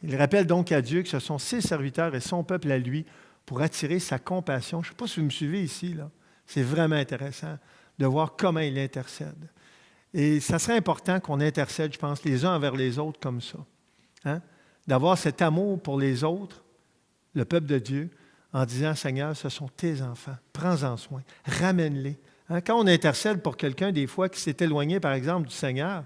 Il rappelle donc à Dieu que ce sont ses serviteurs et son peuple à lui pour attirer sa compassion. Je ne sais pas si vous me suivez ici, là. C'est vraiment intéressant de voir comment il intercède. Et ça serait important qu'on intercède, je pense, les uns envers les autres comme ça. Hein? D'avoir cet amour pour les autres, le peuple de Dieu, en disant, Seigneur, ce sont tes enfants, prends-en soin, ramène-les. Hein? Quand on intercède pour quelqu'un, des fois, qui s'est éloigné, par exemple, du Seigneur,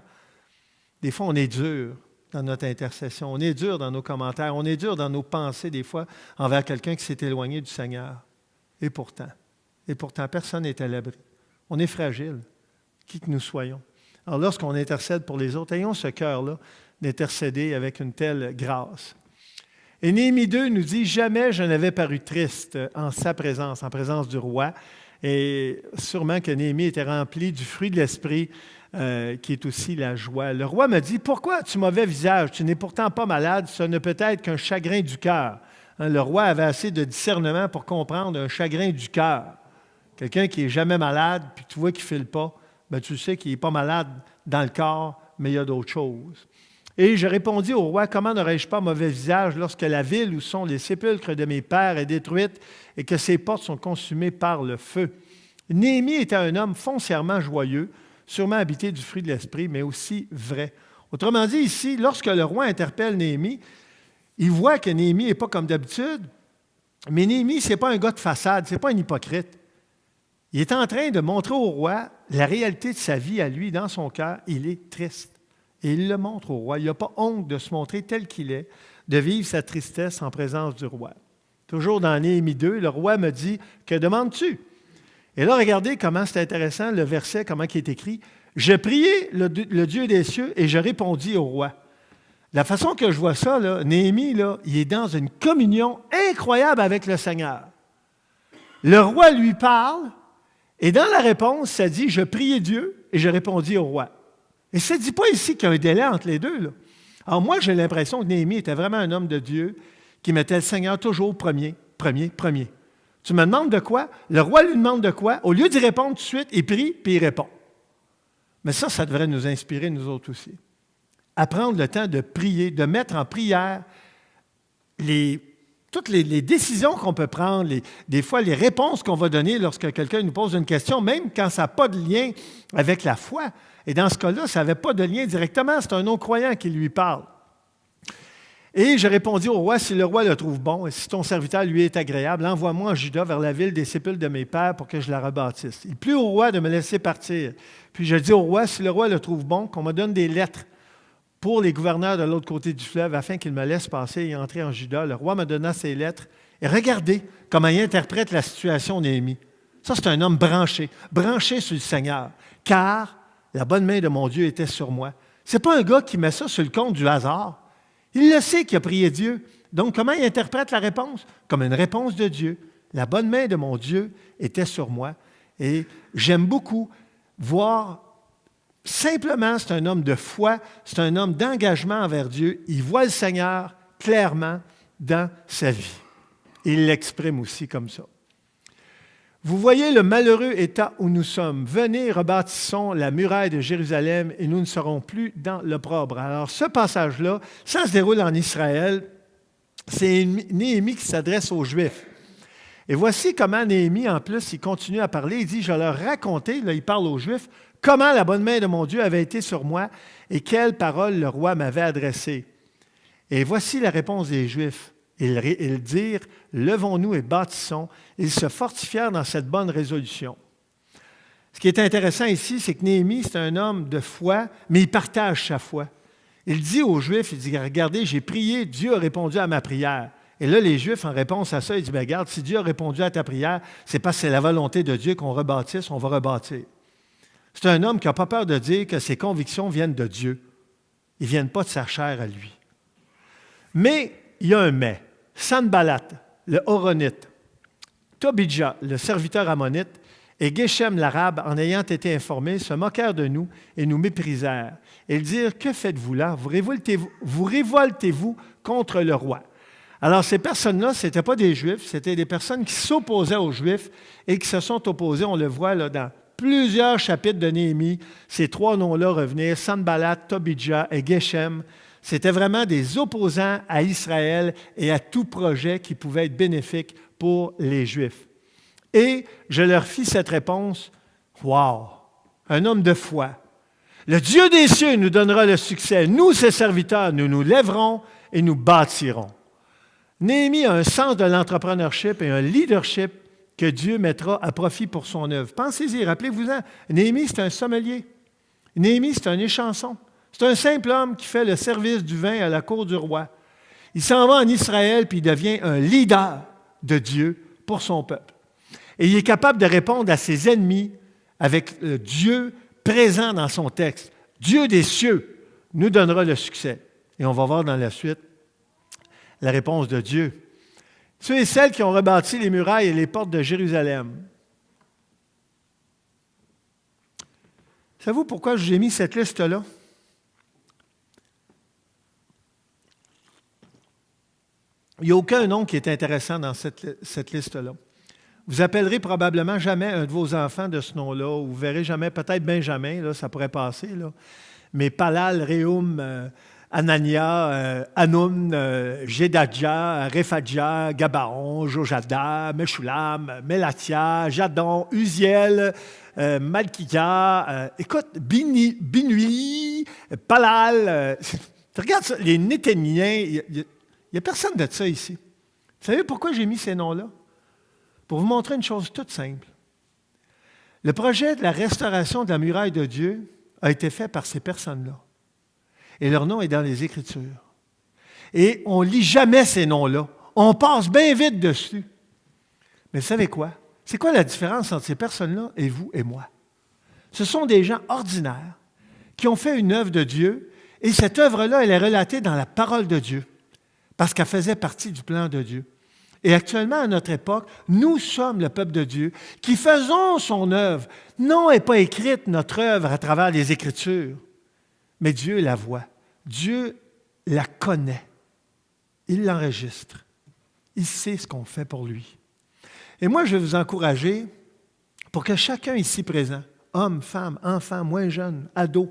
des fois, on est dur dans notre intercession, on est dur dans nos commentaires, on est dur dans nos pensées, des fois, envers quelqu'un qui s'est éloigné du Seigneur. Et pourtant, personne n'est à l'abri. On est fragile, qui que nous soyons. Alors, lorsqu'on intercède pour les autres, ayons ce cœur-là d'intercéder avec une telle grâce. Et Néhémie 2 nous dit « Jamais je n'avais paru triste en sa présence, en présence du roi. » Et sûrement que Néhémie était rempli du fruit de l'esprit, qui est aussi la joie. Le roi me dit « Pourquoi as-tu mauvais visage? Tu n'es pourtant pas malade, ce ne peut être qu'un chagrin du cœur. » Le roi avait assez de discernement pour comprendre un chagrin du cœur. Quelqu'un qui n'est jamais malade, puis tu vois qu'il ne file pas, bien, tu sais qu'il n'est pas malade dans le corps, mais il y a d'autres choses. Et je répondis au roi, « Comment n'aurais-je pas mauvais visage lorsque la ville où sont les sépulcres de mes pères est détruite et que ses portes sont consumées par le feu? » Néhémie était un homme foncièrement joyeux, sûrement habité du fruit de l'esprit, mais aussi vrai. Autrement dit, ici, lorsque le roi interpelle Néhémie, il voit que Néhémie n'est pas comme d'habitude, mais Néhémie, ce n'est pas un gars de façade, ce n'est pas un hypocrite. Il est en train de montrer au roi la réalité de sa vie à lui, dans son cœur. Il est triste. Et il le montre au roi. Il n'a pas honte de se montrer tel qu'il est, de vivre sa tristesse en présence du roi. Toujours dans Néhémie 2, le roi me dit, « Que demandes-tu? » Et là, regardez comment c'est intéressant, le verset, comment il est écrit. « Je priai le Dieu des cieux et je répondis au roi. » La façon que je vois ça, là, Néhémie, là, il est dans une communion incroyable avec le Seigneur. Le roi lui parle, et dans la réponse, ça dit « Je priai Dieu et je répondis au roi. » Et ça ne dit pas ici qu'il y a un délai entre les deux, là. Alors moi, j'ai l'impression que Néhémie était vraiment un homme de Dieu qui mettait le Seigneur toujours premier. Tu me demandes de quoi? Le roi lui demande de quoi? Au lieu d'y répondre tout de suite, il prie, puis il répond. Mais ça devrait nous inspirer, nous autres aussi. à prendre le temps de prier, de mettre en prière toutes les décisions qu'on peut prendre, des fois les réponses qu'on va donner lorsque quelqu'un nous pose une question, même quand ça n'a pas de lien avec la foi. Et dans ce cas-là, ça n'avait pas de lien directement, c'est un non-croyant qui lui parle. Et je répondis au roi, si le roi le trouve bon, et si ton serviteur lui est agréable, envoie-moi en Juda vers la ville des sépulcres de mes pères pour que je la rebâtisse. Il plut au roi de me laisser partir. Puis je dis au roi, si le roi le trouve bon, qu'on me donne des lettres pour les gouverneurs de l'autre côté du fleuve, afin qu'ils me laissent passer et entrer en Juda. Le roi me donna ces lettres. Et regardez comment il interprète la situation de Néhémie. Ça, c'est un homme branché sur le Seigneur. Car la bonne main de mon Dieu était sur moi. Ce n'est pas un gars qui met ça sur le compte du hasard. Il le sait qu'il a prié Dieu. Donc, comment il interprète la réponse? Comme une réponse de Dieu. La bonne main de mon Dieu était sur moi. Et j'aime beaucoup voir, simplement, c'est un homme de foi, c'est un homme d'engagement envers Dieu. Il voit le Seigneur clairement dans sa vie. Il l'exprime aussi comme ça. Vous voyez le malheureux état où nous sommes. Venez, rebâtissons la muraille de Jérusalem et nous ne serons plus dans l'opprobre. Alors, ce passage-là, ça se déroule en Israël. C'est Néhémie qui s'adresse aux Juifs. Et voici comment Néhémie, en plus, il continue à parler. Il dit, je leur racontais, là, il parle aux Juifs, comment la bonne main de mon Dieu avait été sur moi et quelles paroles le roi m'avait adressées. Et voici la réponse des Juifs. Ils dirent, levons-nous et bâtissons. Ils se fortifièrent dans cette bonne résolution. Ce qui est intéressant ici, c'est que Néhémie, c'est un homme de foi, mais il partage sa foi. Il dit aux Juifs, il dit, regardez, j'ai prié, Dieu a répondu à ma prière. Et là, les Juifs, en réponse à ça, ils disent, regarde, si Dieu a répondu à ta prière, c'est parce que c'est la volonté de Dieu qu'on rebâtisse, on va rebâtir. C'est un homme qui n'a pas peur de dire que ses convictions viennent de Dieu. Ils ne viennent pas de sa chair à lui. Mais il y a un mais. Sanballat, le Horonite, Tobidja, le serviteur ammonite, et Geshem l'Arabe, en ayant été informés, se moquèrent de nous et nous méprisèrent. Et ils dirent, que faites-vous là? Vous révoltez-vous contre le roi. Alors, ces personnes-là, ce n'étaient pas des Juifs, c'était des personnes qui s'opposaient aux Juifs et qui se sont opposées, on le voit là, dans plusieurs chapitres de Néhémie, ces trois noms-là revenaient, Sanballat, Tobidja et Geshem. C'était vraiment des opposants à Israël et à tout projet qui pouvait être bénéfique pour les Juifs. Et je leur fis cette réponse, « Wow! Un homme de foi. Le Dieu des cieux nous donnera le succès. Nous, ses serviteurs, nous nous lèverons et nous bâtirons. » Néhémie a un sens de l'entrepreneurship et un leadership que Dieu mettra à profit pour son œuvre. Pensez-y, rappelez-vous-en, Néhémie, c'est un sommelier. Néhémie, c'est un échanson. C'est un simple homme qui fait le service du vin à la cour du roi. Il s'en va en Israël, puis il devient un leader de Dieu pour son peuple. Et il est capable de répondre à ses ennemis avec le Dieu présent dans son texte. Dieu des cieux nous donnera le succès. Et on va voir dans la suite la réponse de Dieu. Ceux et celles qui ont rebâti les murailles et les portes de Jérusalem. Savez-vous pourquoi j'ai mis cette liste-là? Il n'y a aucun nom qui est intéressant dans cette liste-là. Vous appellerez probablement jamais un de vos enfants de ce nom-là, ou vous verrez jamais, peut-être Benjamin, là, ça pourrait passer, là. Mais Palal, Réhum, Anania, Hanoum, Jedadja, Rephadja, Gabaon, Jojada, Meshulam, Mélatia, Jadon, Uziel, Malkiya, écoute, Binui, Palal, tu regardes ça, les Néthéniens, il n'y a personne de ça ici. Vous savez pourquoi j'ai mis ces noms-là? Pour vous montrer une chose toute simple. Le projet de la restauration de la muraille de Dieu a été fait par ces personnes-là. Et leur nom est dans les Écritures. Et on ne lit jamais ces noms-là. On passe bien vite dessus. Mais vous savez quoi? C'est quoi la différence entre ces personnes-là et vous et moi? Ce sont des gens ordinaires qui ont fait une œuvre de Dieu, et cette œuvre-là, elle est relatée dans la parole de Dieu, parce qu'elle faisait partie du plan de Dieu. Et actuellement, à notre époque, nous sommes le peuple de Dieu qui faisons son œuvre. Non, n'est pas écrite notre œuvre à travers les Écritures, mais Dieu la voit. Dieu la connaît. Il l'enregistre. Il sait ce qu'on fait pour lui. Et moi, je vais vous encourager pour que chacun ici présent, homme, femme, enfant, moins jeune, ado,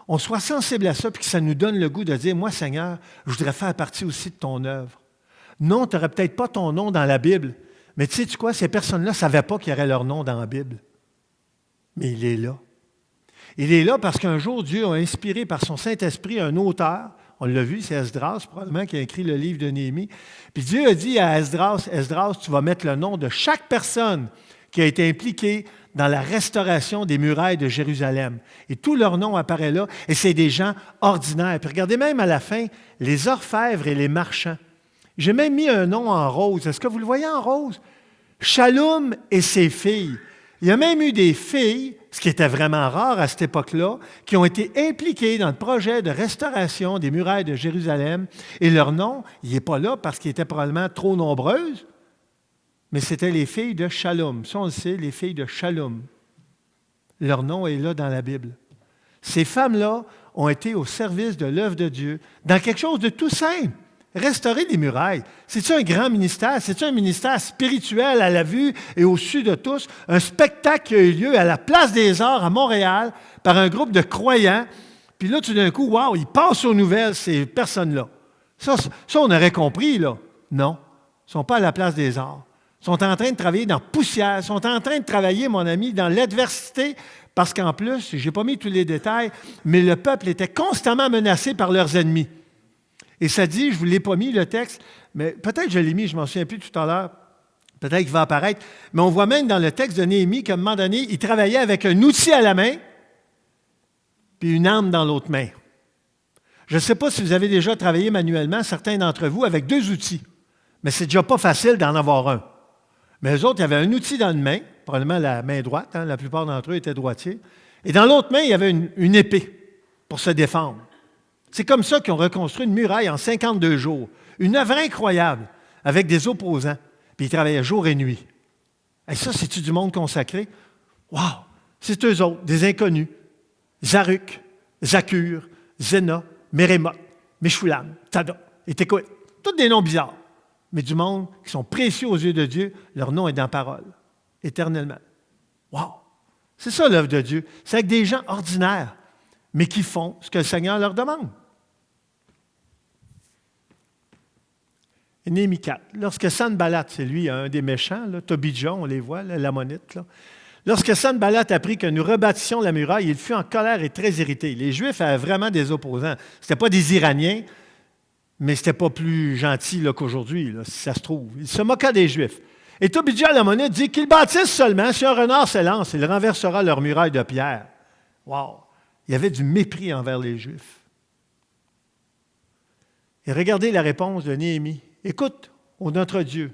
on soit sensible à ça, puis que ça nous donne le goût de dire, moi, Seigneur, je voudrais faire partie aussi de ton œuvre. Non, tu n'aurais peut-être pas ton nom dans la Bible, mais tu sais quoi, ces personnes-là ne savaient pas qu'il y aurait leur nom dans la Bible. Mais il est là. Il est là parce qu'un jour, Dieu a inspiré par son Saint-Esprit un auteur, on l'a vu, c'est Esdras, probablement, qui a écrit le livre de Néhémie. Puis Dieu a dit à Esdras, Esdras, tu vas mettre le nom de chaque personne qui a été impliquée dans la restauration des murailles de Jérusalem. Et tout leur nom apparaît là, et c'est des gens ordinaires. Puis regardez même à la fin, les orfèvres et les marchands. J'ai même mis un nom en rose. Est-ce que vous le voyez en rose? Shallum et ses filles. Il y a même eu des filles, ce qui était vraiment rare à cette époque-là, qui ont été impliquées dans le projet de restauration des murailles de Jérusalem. Et leur nom, il n'est pas là parce qu'ils étaient probablement trop nombreuses, mais c'était les filles de Shallum. Ça, on le sait, les filles de Shallum. Leur nom est là dans la Bible. Ces femmes-là ont été au service de l'œuvre de Dieu dans quelque chose de tout simple. Restaurer les murailles. C'est-tu un grand ministère? C'est-tu un ministère spirituel à la vue et au su de tous? Un spectacle qui a eu lieu à la Place des Arts à Montréal par un groupe de croyants. Puis là, tout d'un coup, wow, ils passent aux nouvelles, ces personnes-là. Ça, on aurait compris, là. Non, ils ne sont pas à la Place des Arts. Ils sont en train de travailler dans la poussière. Ils sont en train de travailler, mon ami, dans l'adversité. Parce qu'en plus, je n'ai pas mis tous les détails, mais le peuple était constamment menacé par leurs ennemis. Et ça dit, je ne vous l'ai pas mis le texte, mais peut-être je l'ai mis, je ne m'en souviens plus tout à l'heure, peut-être qu'il va apparaître, mais on voit même dans le texte de Néhémie qu'à un moment donné, il travaillait avec un outil à la main, puis une arme dans l'autre main. Je ne sais pas si vous avez déjà travaillé manuellement, certains d'entre vous, avec deux outils, mais c'est déjà pas facile d'en avoir un. Mais eux autres, il y avait un outil dans une main, probablement la main droite, la plupart d'entre eux étaient droitiers, et dans l'autre main, il y avait une épée pour se défendre. C'est comme ça qu'ils ont reconstruit une muraille en 52 jours. Une œuvre incroyable, avec des opposants. Puis ils travaillaient jour et nuit. Et ça, c'est-tu du monde consacré? Wow! C'est eux autres, des inconnus. Zaruk, Zakur, Zéna, Mérémoth, Meshulam, Tada et Tekoé. Tous des noms bizarres, mais du monde qui sont précieux aux yeux de Dieu. Leur nom est dans la parole, éternellement. Wow! C'est ça l'œuvre de Dieu. C'est avec des gens ordinaires, mais qui font ce que le Seigneur leur demande. Néhémie 4. Lorsque Sanballat, c'est lui, un des méchants, là, Tobidja, on les voit, là, l'ammonite, là. Lorsque Sanballat apprit que nous rebâtissions la muraille, il fut en colère et très irrité. Les Juifs avaient vraiment des opposants. Ce n'étaient pas des Iraniens, mais ce n'était pas plus gentil là, qu'aujourd'hui, là, si ça se trouve. Il se moqua des Juifs. Et Tobidja, l'ammonite, dit qu'ils bâtissent seulement. Si un renard se lance, il renversera leur muraille de pierre. Wow! Il y avait du mépris envers les Juifs. Et regardez la réponse de Néhémie. Écoute, ô notre Dieu,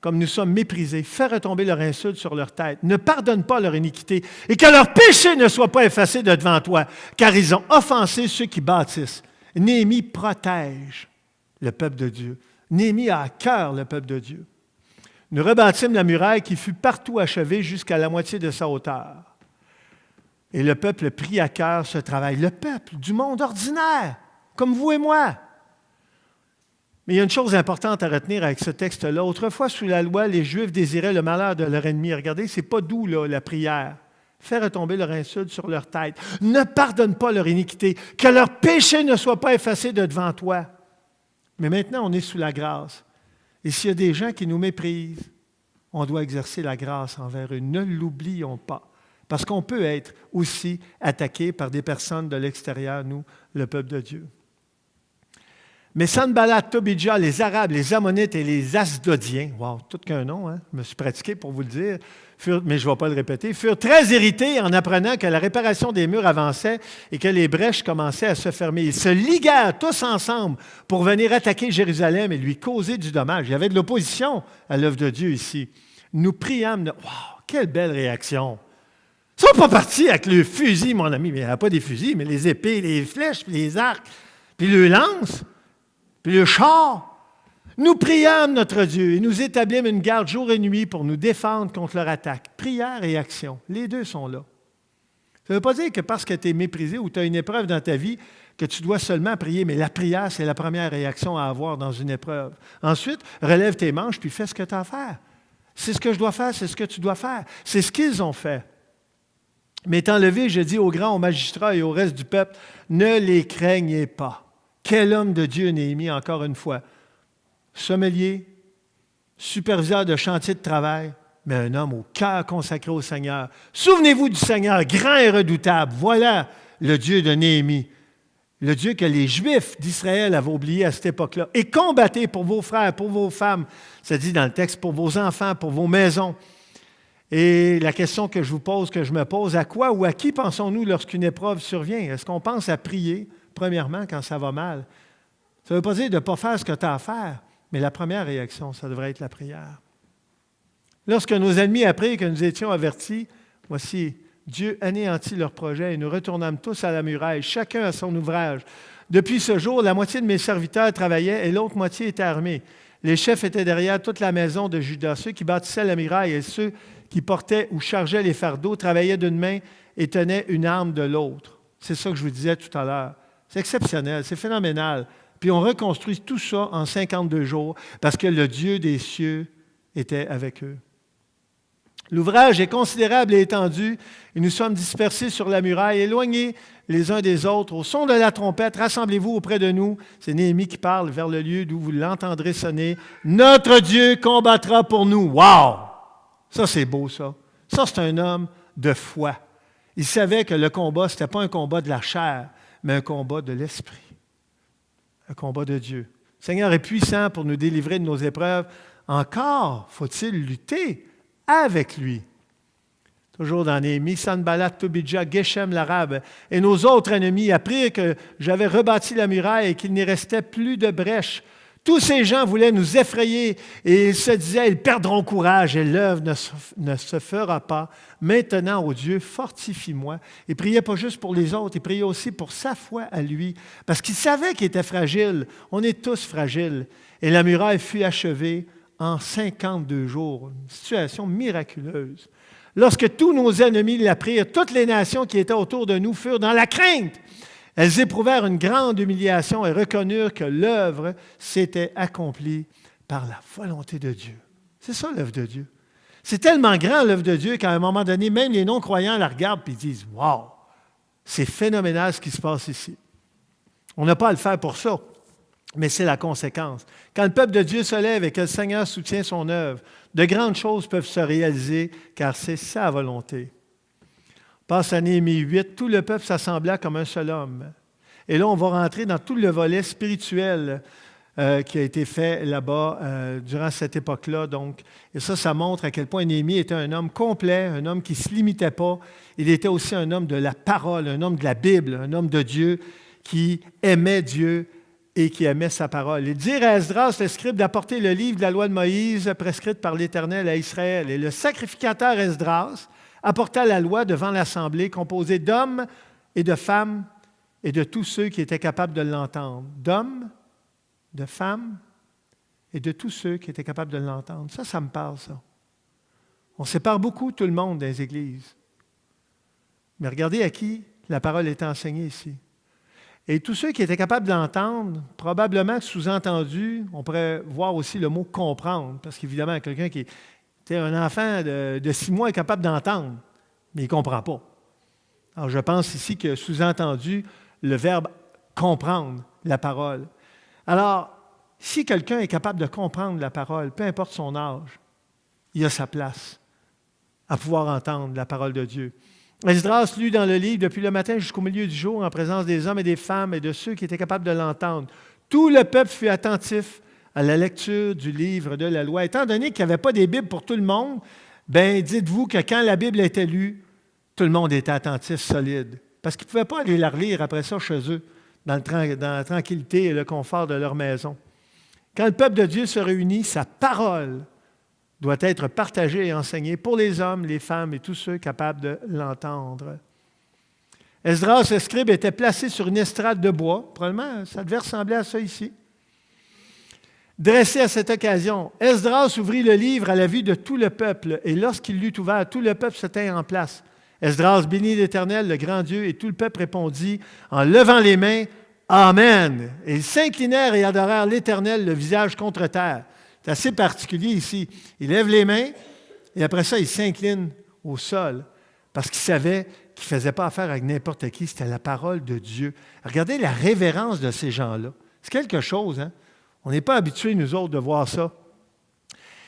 comme nous sommes méprisés, fais retomber leur insulte sur leur tête, ne pardonne pas leur iniquité, et que leur péché ne soit pas effacé de devant toi, car ils ont offensé ceux qui bâtissent. Néhémie protège le peuple de Dieu. Néhémie a à cœur le peuple de Dieu. Nous rebâtîmes la muraille qui fut partout achevée jusqu'à la moitié de sa hauteur. Et le peuple prit à cœur ce travail. Le peuple du monde ordinaire, comme vous et moi. Mais il y a une chose importante à retenir avec ce texte-là. Autrefois, sous la loi, les Juifs désiraient le malheur de leur ennemi. Regardez, c'est pas doux, là, la prière. Fais retomber leur insulte sur leur tête. Ne pardonne pas leur iniquité. Que leur péché ne soit pas effacé de devant toi. Mais maintenant, on est sous la grâce. Et s'il y a des gens qui nous méprisent, on doit exercer la grâce envers eux. Ne l'oublions pas. Parce qu'on peut être aussi attaqué par des personnes de l'extérieur, nous, le peuple de Dieu. Mais Sanballat, Tobidja, les Arabes, les Ammonites et les Asdodiens, wow, tout qu'un nom, hein? Je me suis pratiqué pour vous le dire, mais je ne vais pas le répéter, furent très irrités en apprenant que la réparation des murs avançait et que les brèches commençaient à se fermer. Ils se liguèrent tous ensemble pour venir attaquer Jérusalem et lui causer du dommage. Il y avait de l'opposition à l'œuvre de Dieu ici. Nous priâmes, wow, quelle belle réaction! Ils ne sont pas partis avec le fusil, mon ami, mais il n'y a pas des fusils, mais les épées, les flèches, puis les arcs, puis le lance. Puis le char, nous priâmes notre Dieu et nous établîmes une garde jour et nuit pour nous défendre contre leur attaque. Prière et action, les deux sont là. Ça ne veut pas dire que parce que tu es méprisé ou tu as une épreuve dans ta vie, que tu dois seulement prier, mais la prière, c'est la première réaction à avoir dans une épreuve. Ensuite, relève tes manches puis fais ce que tu as à faire. C'est ce que je dois faire, c'est ce que tu dois faire. C'est ce qu'ils ont fait. Mais étant levé, je dis aux grands, aux magistrats et au reste du peuple, ne les craignez pas. Quel homme de Dieu, Néhémie, encore une fois. Sommelier, superviseur de chantier de travail, mais un homme au cœur consacré au Seigneur. Souvenez-vous du Seigneur, grand et redoutable. Voilà le Dieu de Néhémie, le Dieu que les Juifs d'Israël avaient oublié à cette époque-là. Et combattez pour vos frères, pour vos femmes, ça dit dans le texte, pour vos enfants, pour vos maisons. Et la question que je vous pose, que je me pose, à quoi ou à qui pensons-nous lorsqu'une épreuve survient? Est-ce qu'on pense à prier, premièrement, quand ça va mal? Ça ne veut pas dire de ne pas faire ce que tu as à faire, mais la première réaction, ça devrait être la prière. Lorsque nos ennemis apprirent que nous étions avertis, voici, Dieu anéantit leur projet et nous retournâmes tous à la muraille, chacun à son ouvrage. Depuis ce jour, la moitié de mes serviteurs travaillaient et l'autre moitié était armée. Les chefs étaient derrière toute la maison de Juda. Ceux qui bâtissaient la muraille et ceux qui portaient ou chargeaient les fardeaux travaillaient d'une main et tenaient une arme de l'autre. C'est ça que je vous disais tout à l'heure. C'est exceptionnel, c'est phénoménal. Puis on reconstruit tout ça en 52 jours parce que le Dieu des cieux était avec eux. L'ouvrage est considérable et étendu, et nous sommes dispersés sur la muraille, éloignés les uns des autres. Au son de la trompette, rassemblez-vous auprès de nous. C'est Néhémie qui parle vers le lieu d'où vous l'entendrez sonner. Notre Dieu combattra pour nous. Wow! Ça, c'est beau, ça. Ça, c'est un homme de foi. Il savait que le combat, ce n'était pas un combat de la chair, mais un combat de l'esprit. Un combat de Dieu. Le Seigneur est puissant pour nous délivrer de nos épreuves. Encore faut-il lutter avec lui. Toujours dans Néhémie, Sanballat, Tobidja, Geshem l'Arabe et nos autres ennemis apprirent que j'avais rebâti la muraille et qu'il n'y restait plus de brèche. Tous ces gens voulaient nous effrayer et ils se disaient, ils perdront courage et l'œuvre ne se fera pas. Maintenant, ô Dieu, fortifie-moi. Il priait pas juste pour les autres, il priait aussi pour sa foi à lui, parce qu'il savait qu'il était fragile. On est tous fragiles. Et la muraille fut achevée en 52 jours. Une situation miraculeuse. Lorsque tous nos ennemis l'apprirent, toutes les nations qui étaient autour de nous furent dans la crainte. Elles éprouvèrent une grande humiliation et reconnurent que l'œuvre s'était accomplie par la volonté de Dieu. C'est ça l'œuvre de Dieu. C'est tellement grand l'œuvre de Dieu qu'à un moment donné, même les non-croyants la regardent et disent « Wow, c'est phénoménal ce qui se passe ici. » On n'a pas à le faire pour ça, mais c'est la conséquence. Quand le peuple de Dieu se lève et que le Seigneur soutient son œuvre, de grandes choses peuvent se réaliser car c'est sa volonté. Passe à Néhémie 8, tout le peuple s'assembla comme un seul homme. Et là, on va rentrer dans tout le volet spirituel qui a été fait là-bas durant cette époque-là. Donc, et ça montre à quel point Néhémie était un homme complet, un homme qui ne se limitait pas. Il était aussi un homme de la parole, un homme de la Bible, un homme de Dieu qui aimait Dieu et qui aimait sa parole. Il dit à Esdras, le scribe, d'apporter le livre de la loi de Moïse prescrite par l'Éternel à Israël. Et le sacrificateur Esdras apporta la loi devant l'assemblée composée d'hommes et de femmes et de tous ceux qui étaient capables de l'entendre. D'hommes, de femmes et de tous ceux qui étaient capables de l'entendre. Ça me parle, ça. On sépare beaucoup tout le monde des églises. Mais regardez à qui la parole est enseignée ici. Et tous ceux qui étaient capables d'entendre, probablement sous-entendu, on pourrait voir aussi le mot « comprendre », parce qu'évidemment, quelqu'un qui était un enfant de 6 mois est capable d'entendre, mais il ne comprend pas. Alors, je pense ici que sous-entendu, le verbe « comprendre » la parole. Alors, si quelqu'un est capable de comprendre la parole, peu importe son âge, il a sa place à pouvoir entendre la parole de Dieu. Esdras lut dans le livre depuis le matin jusqu'au milieu du jour en présence des hommes et des femmes et de ceux qui étaient capables de l'entendre. Tout le peuple fut attentif à la lecture du livre de la loi. Étant donné qu'il n'y avait pas des Bibles pour tout le monde, bien, dites-vous que quand la Bible était lue, tout le monde était attentif, solide. Parce qu'ils ne pouvaient pas aller la relire après ça chez eux, dans la tranquillité et le confort de leur maison. Quand le peuple de Dieu se réunit, sa parole doit être partagée et enseignée pour les hommes, les femmes et tous ceux capables de l'entendre. Esdras, le scribe, était placé sur une estrade de bois. Probablement, ça devait ressembler à ça ici. Dressé à cette occasion, Esdras ouvrit le livre à la vue de tout le peuple, et lorsqu'il l'eut ouvert, tout le peuple se tint en place. Esdras bénit l'Éternel, le grand Dieu, et tout le peuple répondit en levant les mains, « Amen !» Et ils s'inclinèrent et adorèrent l'Éternel, le visage contre terre. C'est assez particulier ici. Il lève les mains et après ça, il s'incline au sol. parce qu'il savait qu'il ne faisait pas affaire avec n'importe qui, c'était la parole de Dieu. Regardez la révérence de ces gens-là. C'est quelque chose, hein? On n'est pas habitués, nous autres, de voir ça.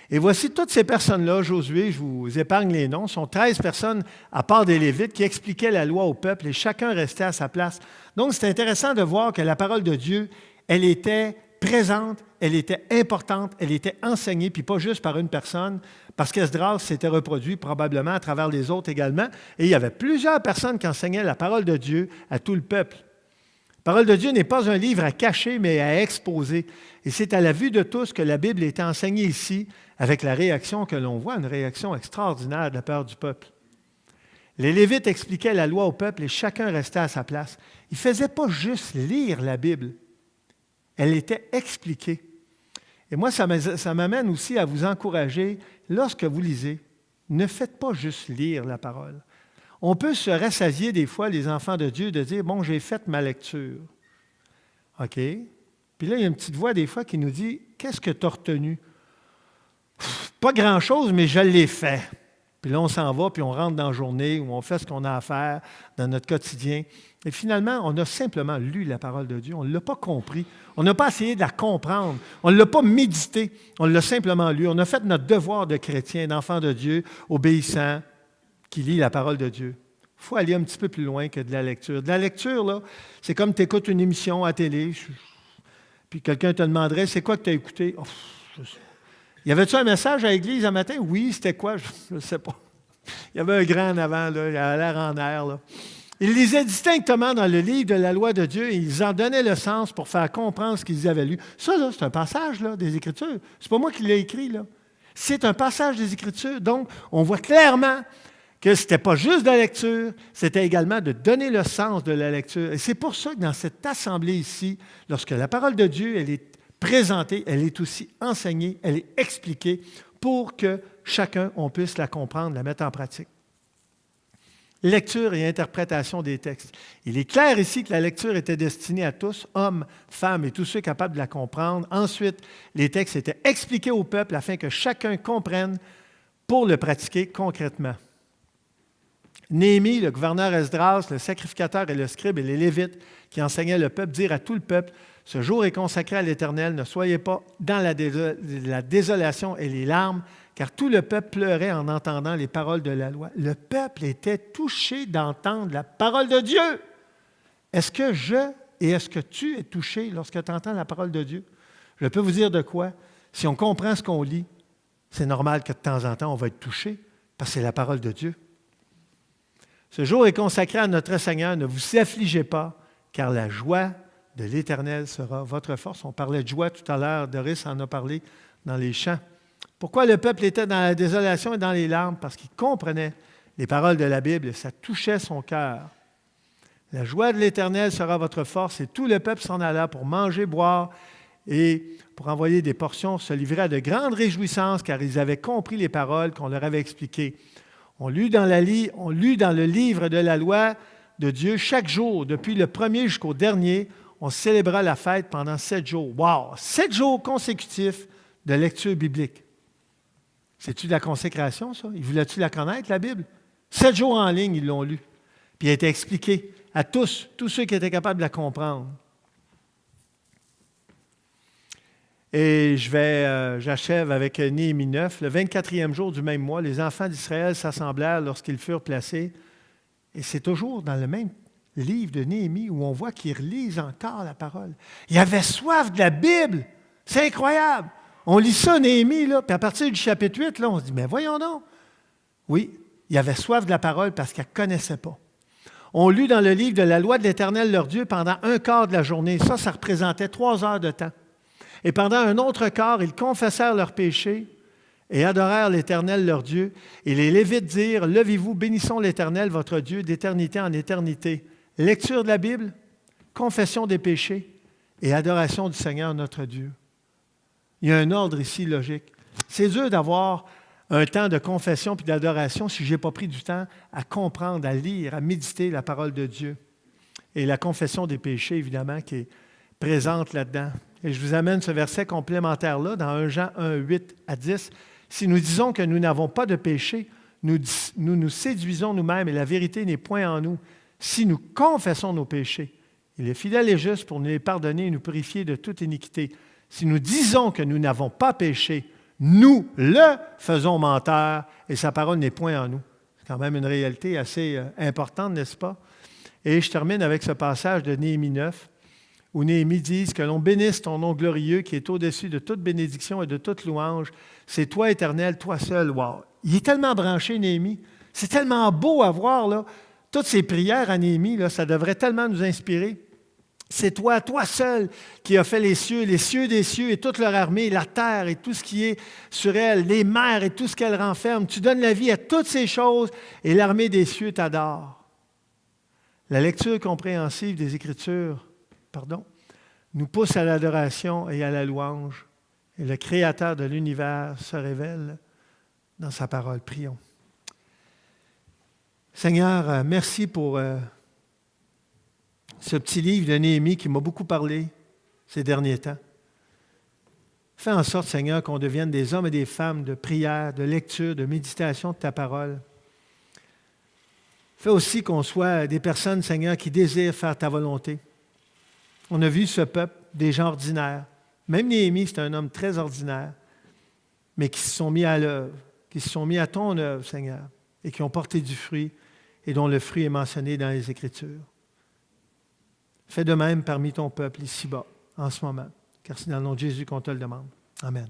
Et voici toutes ces personnes-là, Josué, je vous épargne les noms, sont 13 personnes, à part des Lévites, qui expliquaient la loi au peuple et chacun restait à sa place. Donc, c'est intéressant de voir que la parole de Dieu, elle était présente, elle était importante, elle était enseignée, puis pas juste par une personne, parce qu'Esdras s'était reproduit probablement à travers les autres également, et il y avait plusieurs personnes qui enseignaient la parole de Dieu à tout le peuple. La parole de Dieu n'est pas un livre à cacher, mais à exposer. Et c'est à la vue de tous que la Bible est enseignée ici, avec la réaction que l'on voit, une réaction extraordinaire de la part du peuple. Les Lévites expliquaient la loi au peuple et chacun restait à sa place. Ils ne faisaient pas juste lire la Bible, elle était expliquée. Et moi, ça m'amène aussi à vous encourager, lorsque vous lisez, ne faites pas juste lire la parole. On peut se rassasier des fois, les enfants de Dieu, de dire, bon, j'ai fait ma lecture. OK. Puis là, il y a une petite voix des fois qui nous dit, qu'est-ce que tu as retenu? Pas grand-chose, mais je l'ai fait. Puis là, on s'en va, puis on rentre dans la journée, où on fait ce qu'on a à faire dans notre quotidien. Et finalement, on a simplement lu la parole de Dieu. On ne l'a pas compris. On n'a pas essayé de la comprendre. On ne l'a pas médité. On l'a simplement lu. On a fait notre devoir de chrétien, d'enfant de Dieu, obéissant, qui lit la parole de Dieu. Il faut aller un petit peu plus loin que de la lecture. De la lecture, là, c'est comme tu écoutes une émission à télé, puis quelqu'un te demanderait, c'est quoi que tu as écouté? Oh, y avait-tu un message à l'église un matin? Oui, c'était quoi? Je ne sais pas. Il y avait un grand en avant, là, il avait l'air en air. Là. Ils lisaient distinctement dans le livre de la loi de Dieu et ils en donnaient le sens pour faire comprendre ce qu'ils avaient lu. Ça, là, c'est un passage là, des Écritures. C'est pas moi qui l'ai écrit. Là. C'est un passage des Écritures. Donc, on voit clairement que ce n'était pas juste de la lecture, c'était également de donner le sens de la lecture. Et c'est pour ça que dans cette assemblée ici, lorsque la parole de Dieu, elle est présentée, elle est aussi enseignée, elle est expliquée pour que chacun, on puisse la comprendre, la mettre en pratique. Lecture et interprétation des textes. Il est clair ici que la lecture était destinée à tous, hommes, femmes et tous ceux capables de la comprendre. Ensuite, les textes étaient expliqués au peuple afin que chacun comprenne pour le pratiquer concrètement. Néhémie, le gouverneur Esdras, le sacrificateur et le scribe et les Lévites qui enseignaient le peuple dirent à tout le peuple, « Ce jour est consacré à l'Éternel, ne soyez pas dans la désolation et les larmes, car tout le peuple pleurait en entendant les paroles de la loi. » Le peuple était touché d'entendre la parole de Dieu. Est-ce que est-ce que tu es touché lorsque tu entends la parole de Dieu? Je peux vous dire de quoi? Si on comprend ce qu'on lit, c'est normal que de temps en temps, on va être touché, parce que c'est la parole de Dieu. Ce jour est consacré à notre Seigneur. Ne vous affligez pas, car la joie de l'Éternel sera votre force. On parlait de joie tout à l'heure. Doris en a parlé dans les chants. Pourquoi le peuple était dans la désolation et dans les larmes? Parce qu'il comprenait les paroles de la Bible et ça touchait son cœur. La joie de l'Éternel sera votre force et tout le peuple s'en alla pour manger, boire et pour envoyer des portions, se livrer à de grandes réjouissances car ils avaient compris les paroles qu'on leur avait expliquées. On lut dans le livre de la loi de Dieu chaque jour, depuis le premier jusqu'au dernier, on célébra la fête pendant 7 jours. Wow! 7 jours consécutifs de lecture biblique. C'est-tu de la consécration, ça? Ils voulaient-tu la connaître, la Bible? 7 jours en ligne, ils l'ont lu. Puis elle a été expliquée à tous ceux qui étaient capables de la comprendre. Et j'achève avec Néhémie 9. Le 24e jour du même mois, les enfants d'Israël s'assemblèrent lorsqu'ils furent placés. Et c'est toujours dans le même livre de Néhémie où on voit qu'ils relisent encore la parole. Ils avaient soif de la Bible. C'est incroyable. On lit ça, Néhémie, là, puis à partir du chapitre 8, là, on se dit, mais voyons donc. Oui, ils avaient soif de la parole parce qu'ils ne connaissaient pas. On lut dans le livre de la loi de l'Éternel, leur Dieu, pendant un quart de la journée. Ça représentait 3 heures de temps. Et pendant un autre quart, ils confessèrent leurs péchés et adorèrent l'Éternel, leur Dieu. Et les Lévites dirent, « Levez-vous, bénissons l'Éternel, votre Dieu, d'éternité en éternité. » Lecture de la Bible, confession des péchés et adoration du Seigneur, notre Dieu. Il y a un ordre ici logique. C'est dur d'avoir un temps de confession puis d'adoration si je n'ai pas pris du temps à comprendre, à lire, à méditer la parole de Dieu. Et la confession des péchés, évidemment, qui est présente là-dedans. Et je vous amène ce verset complémentaire-là dans 1 Jean 1, 8 à 10. Si nous disons que nous n'avons pas de péché, nous nous séduisons nous-mêmes et la vérité n'est point en nous. Si nous confessons nos péchés, il est fidèle et juste pour nous les pardonner et nous purifier de toute iniquité. Si nous disons que nous n'avons pas péché, nous le faisons menteur et sa parole n'est point en nous. C'est quand même une réalité assez importante, n'est-ce pas? Et je termine avec ce passage de Néhémie 9, où Néhémie dit que l'on bénisse ton nom glorieux qui est au-dessus de toute bénédiction et de toute louange. C'est toi, Éternel, toi seul. Wow! Il est tellement branché, Néhémie. C'est tellement beau à voir, là. Toutes ces prières à Néhémie, là, ça devrait tellement nous inspirer. C'est toi, toi seul, qui as fait les cieux des cieux et toute leur armée, la terre et tout ce qui est sur elle, les mers et tout ce qu'elle renferme. Tu donnes la vie à toutes ces choses et l'armée des cieux t'adore. La lecture compréhensive des Écritures, nous pousse à l'adoration et à la louange. Et le Créateur de l'univers se révèle dans sa parole. Prions. Seigneur, merci pour ce petit livre de Néhémie qui m'a beaucoup parlé ces derniers temps. Fais en sorte, Seigneur, qu'on devienne des hommes et des femmes de prière, de lecture, de méditation de ta parole. Fais aussi qu'on soit des personnes, Seigneur, qui désirent faire ta volonté. On a vu ce peuple, des gens ordinaires. Même Néhémie, c'est un homme très ordinaire, mais qui se sont mis à l'œuvre, qui se sont mis à ton œuvre, Seigneur, et qui ont porté du fruit, et dont le fruit est mentionné dans les Écritures. Fais de même parmi ton peuple ici-bas, en ce moment, car c'est dans le nom de Jésus qu'on te le demande. Amen.